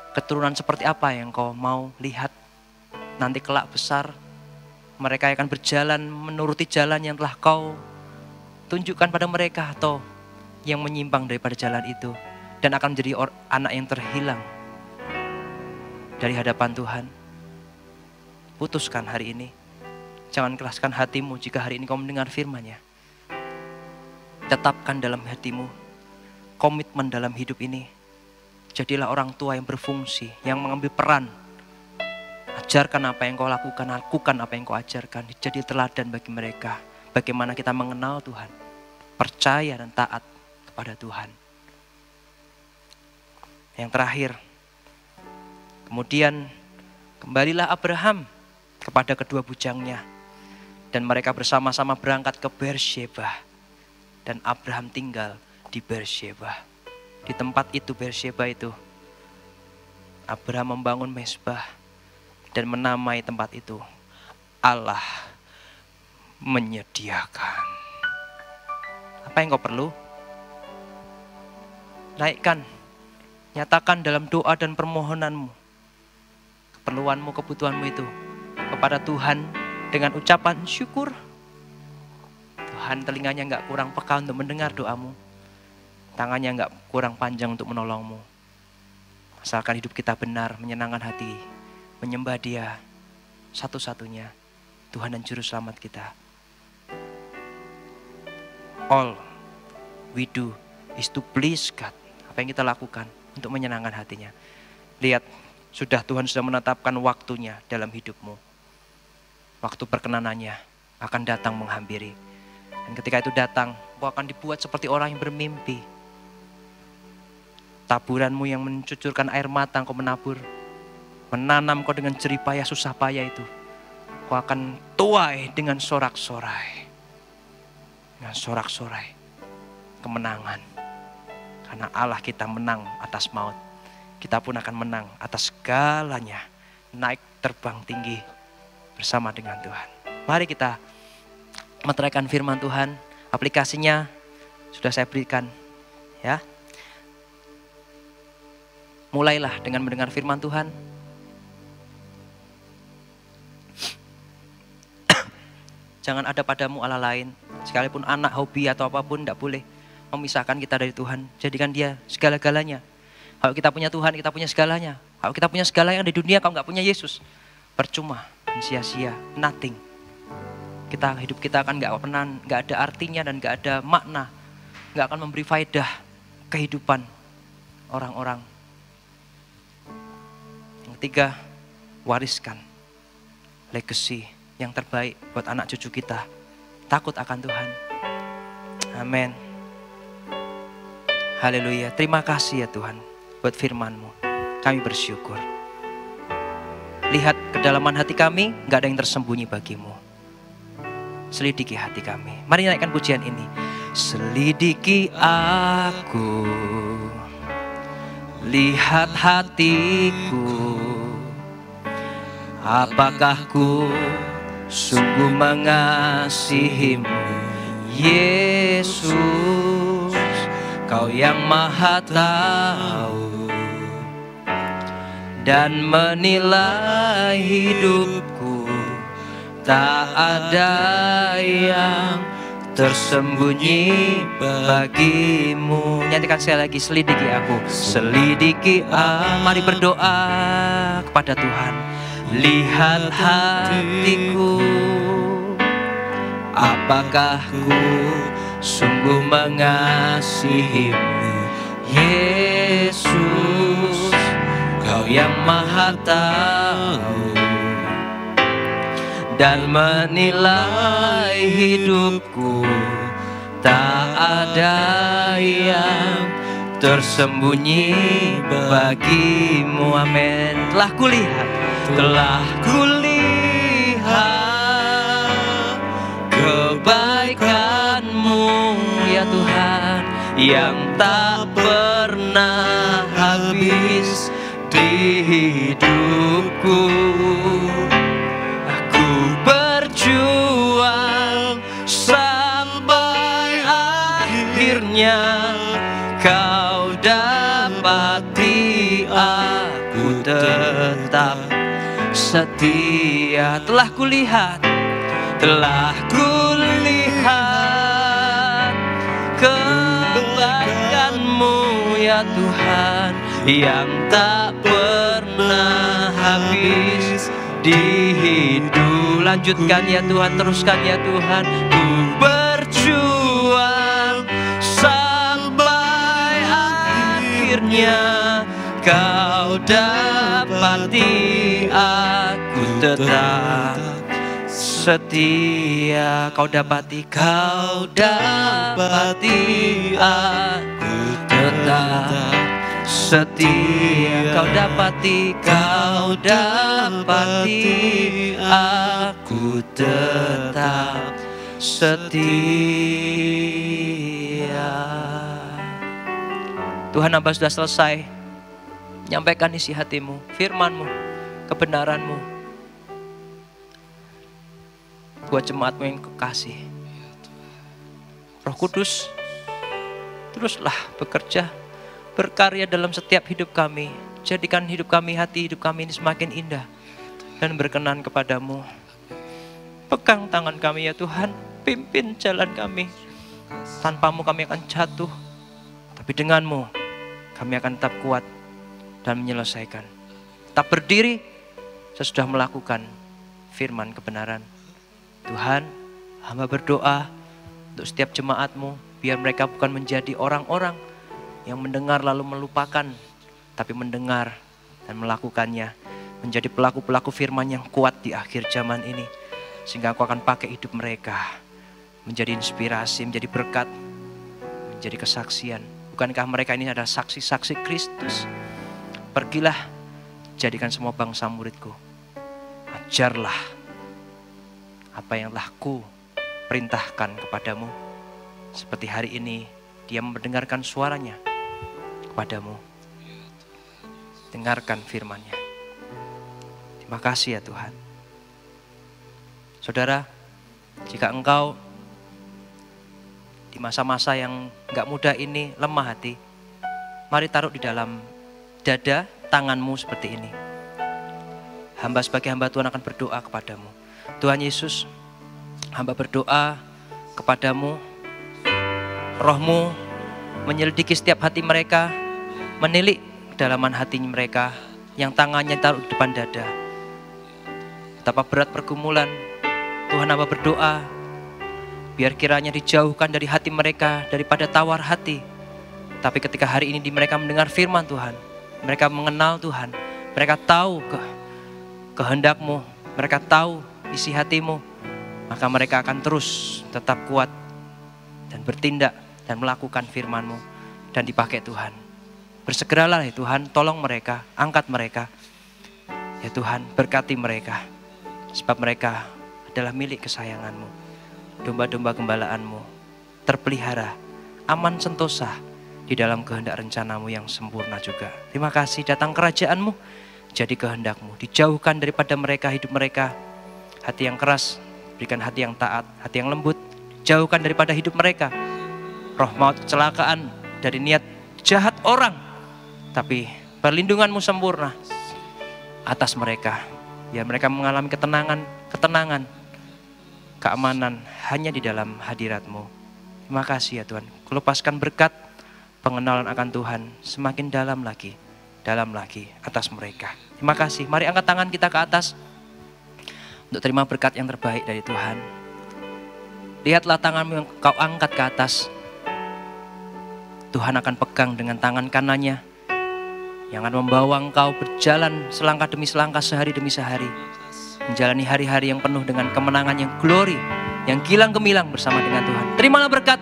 Keturunan seperti apa yang kau mau lihat nanti kelak besar? Mereka akan berjalan menuruti jalan yang telah kau tunjukkan pada mereka, atau yang menyimpang daripada jalan itu dan akan menjadi anak yang terhilang dari hadapan Tuhan. Putuskan hari ini, jangan keraskan hatimu jika hari ini kau mendengar firman-Nya. Tetapkan dalam hatimu komitmen dalam hidup ini. Jadilah orang tua yang berfungsi, yang mengambil peran. Ajarkan apa yang kau lakukan apa yang kau ajarkan. Jadi teladan bagi mereka. Bagaimana kita mengenal Tuhan, percaya dan taat kepada Tuhan. Yang terakhir, kemudian kembalilah Abraham kepada kedua bujangnya. Dan mereka bersama-sama berangkat ke Beersheba. Dan Abraham tinggal di Beersheba. Di tempat itu, Beersheba itu, Abraham membangun mezbah dan menamai tempat itu Allah menyediakan. Apa yang kau perlu? Naikkan, nyatakan dalam doa dan permohonanmu, keperluanmu, kebutuhanmu itu kepada Tuhan dengan ucapan syukur. Tuhan telinganya gak kurang peka untuk mendengar doamu. Tangannya enggak kurang panjang untuk menolongmu. Asalkan hidup kita benar, menyenangkan hati, menyembah Dia satu-satunya Tuhan dan Juru Selamat kita. All we do is to please God. Apa yang kita lakukan untuk menyenangkan hatinya. Lihat, Tuhan sudah menetapkan waktunya dalam hidupmu. Waktu perkenanannya akan datang menghampiri. Dan ketika itu datang, kau akan dibuat seperti orang yang bermimpi. Taburanmu yang mencucurkan air mata, engkau menabur. Menanam kau dengan jerih payah, susah payah itu. Kau akan tuai dengan sorak-sorai. Dengan sorak-sorai kemenangan. Karena Allah kita menang atas maut. Kita pun akan menang atas segalanya. Naik terbang tinggi bersama dengan Tuhan. Mari kita meteraikan firman Tuhan. Aplikasinya sudah saya berikan, ya. Mulailah dengan mendengar firman Tuhan. Jangan ada padamu Allah lain. Sekalipun anak, hobi atau apapun tidak boleh memisahkan kita dari Tuhan. Jadikan dia segala-galanya. Kalau kita punya Tuhan, kita punya segalanya. Kalau kita punya segala yang di dunia, kalau nggak punya Yesus, percuma, sia-sia, nothing. Hidup kita akan nggak ada artinya dan nggak ada makna, nggak akan memberi faedah kehidupan orang-orang. Yang ketiga, wariskan legacy yang terbaik buat anak cucu kita. Takut akan Tuhan. Amin. Haleluya. Terima kasih ya Tuhan buat firman-Mu. Kami bersyukur. Lihat kedalaman hati kami, gak ada yang tersembunyi bagimu. Selidiki hati kami. Mari naikkan pujian ini. Selidiki aku, lihat hatiku, apakah ku sungguh mengasihimu, Yesus, Kau yang Maha tahu dan menilai hidupku. Tak ada yang tersembunyi bagimu. Nyatakan sekali lagi, selidiki aku. Selidiki aku. Mari berdoa kepada Tuhan. Lihat hatiku, apakah ku sungguh mengasihimu, Yesus, Kau yang Maha tahu dan menilai hidupku. Tak ada yang tersembunyi bagimu. Amin. Telah kulihat kebaikan-Mu ya Tuhan, yang tak pernah habis di hidupku. Aku berjuang sampai akhirnya Kau dapati aku tetap setia. Telah kulihat kebaikan-Mu ya Tuhan, yang tak pernah habis di hidup. Lanjutkan ya Tuhan, teruskan ya Tuhan. Ku berjuang sampai akhirnya Kau dapati aku tetap setia. Kau dapati aku tetap setia. Kau dapati aku tetap setia. Tuhan, hamba sudah selesai menyampaikan isi hatimu, firman-Mu, kebenaran-Mu buat jemaat-Mu yang kekasih. Roh Kudus, teruslah bekerja, berkarya dalam setiap hidup kami. Jadikan hidup kami, hati hidup kami ini semakin indah dan berkenan kepadamu. Pegang tangan kami ya Tuhan, pimpin jalan kami. Tanpamu kami akan jatuh, tapi denganmu kami akan tetap kuat dan menyelesaikan. Tetap berdiri sesudah melakukan firman kebenaran. Tuhan, hamba berdoa untuk setiap jemaat-Mu, biar mereka bukan menjadi orang-orang yang mendengar lalu melupakan, tapi mendengar dan melakukannya, menjadi pelaku-pelaku firman yang kuat di akhir zaman ini, sehingga Engkau akan pakai hidup mereka menjadi inspirasi, menjadi berkat, menjadi kesaksian. Bukankah mereka ini adalah saksi-saksi Kristus? Pergilah, jadikan semua bangsa muridku. Ajarlah apa yang telah ku perintahkan kepadamu. Seperti hari ini dia mendengarkan suaranya kepadamu. Dengarkan firman-Nya. Terima kasih ya Tuhan. Saudara, jika engkau di masa-masa yang gak mudah ini lemah hati, mari taruh di dalam dada tanganmu seperti ini. Hamba sebagai hamba Tuhan akan berdoa kepadamu. Tuhan Yesus, hamba berdoa kepadamu, Roh-Mu menyelidiki setiap hati mereka, menilik kedalaman hati mereka yang tangannya taruh di depan dada. Betapa berat pergumulan, Tuhan hamba berdoa, biar kiranya dijauhkan dari hati mereka daripada tawar hati. Tapi ketika hari ini mereka mendengar firman Tuhan, mereka mengenal Tuhan, mereka tahu kehendak-Mu, mereka tahu isi hati-Mu, maka mereka akan terus tetap kuat dan bertindak dan melakukan firman-Mu dan dipakai Tuhan. Bersegeralah ya Tuhan, tolong mereka, angkat mereka. Ya Tuhan, berkati mereka, sebab mereka adalah milik kesayangan-Mu. Domba-domba gembalaan-Mu terpelihara, aman sentosa di dalam kehendak rencana-Mu yang sempurna juga. Terima kasih, datang kerajaan-Mu, jadi kehendak-Mu. Dijauhkan daripada mereka, hidup mereka, hati yang keras, berikan hati yang taat, hati yang lembut. Jauhkan daripada hidup mereka roh maut, kecelakaan, dari niat jahat orang. Tapi perlindungan-Mu sempurna atas mereka. Biar mereka mengalami ketenangan, keamanan hanya di dalam hadirat-Mu. Terima kasih ya Tuhan. Kulepaskan berkat pengenalan akan Tuhan semakin dalam lagi atas mereka. Terima kasih. Mari angkat tangan kita ke atas untuk terima berkat yang terbaik dari Tuhan. Lihatlah tanganmu yang kau angkat ke atas. Tuhan akan pegang dengan tangan kanannya yang akan membawa engkau berjalan selangkah demi selangkah, sehari demi sehari, menjalani hari-hari yang penuh dengan kemenangan yang glory, yang gilang gemilang bersama dengan Tuhan. Terimalah berkat,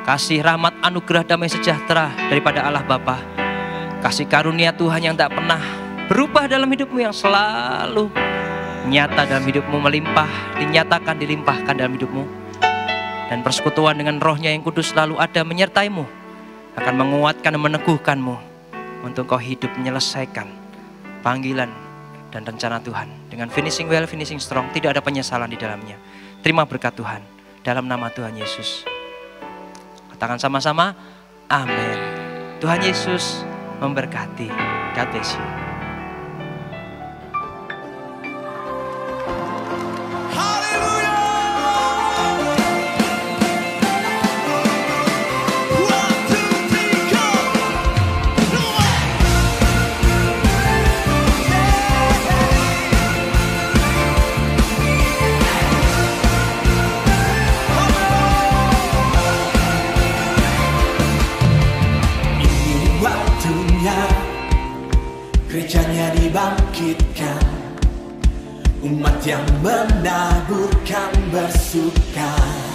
kasih, rahmat, anugerah, damai sejahtera daripada Allah Bapa, kasih karunia Tuhan yang tak pernah berubah dalam hidupmu, yang selalu nyata dalam hidupmu, melimpah, dinyatakan, dilimpahkan dalam hidupmu. Dan persekutuan dengan Roh-Nya yang kudus selalu ada menyertaimu, akan menguatkan dan meneguhkanmu untuk kau hidup menyelesaikan panggilan dan rencana Tuhan. Dengan finishing well, finishing strong, tidak ada penyesalan di dalamnya. Terima berkat Tuhan, dalam nama Tuhan Yesus. Katakan sama-sama, amin. Tuhan Yesus memberkati. God bless you. Gerejanya dibangkitkan, umat yang menaburkan bersuka.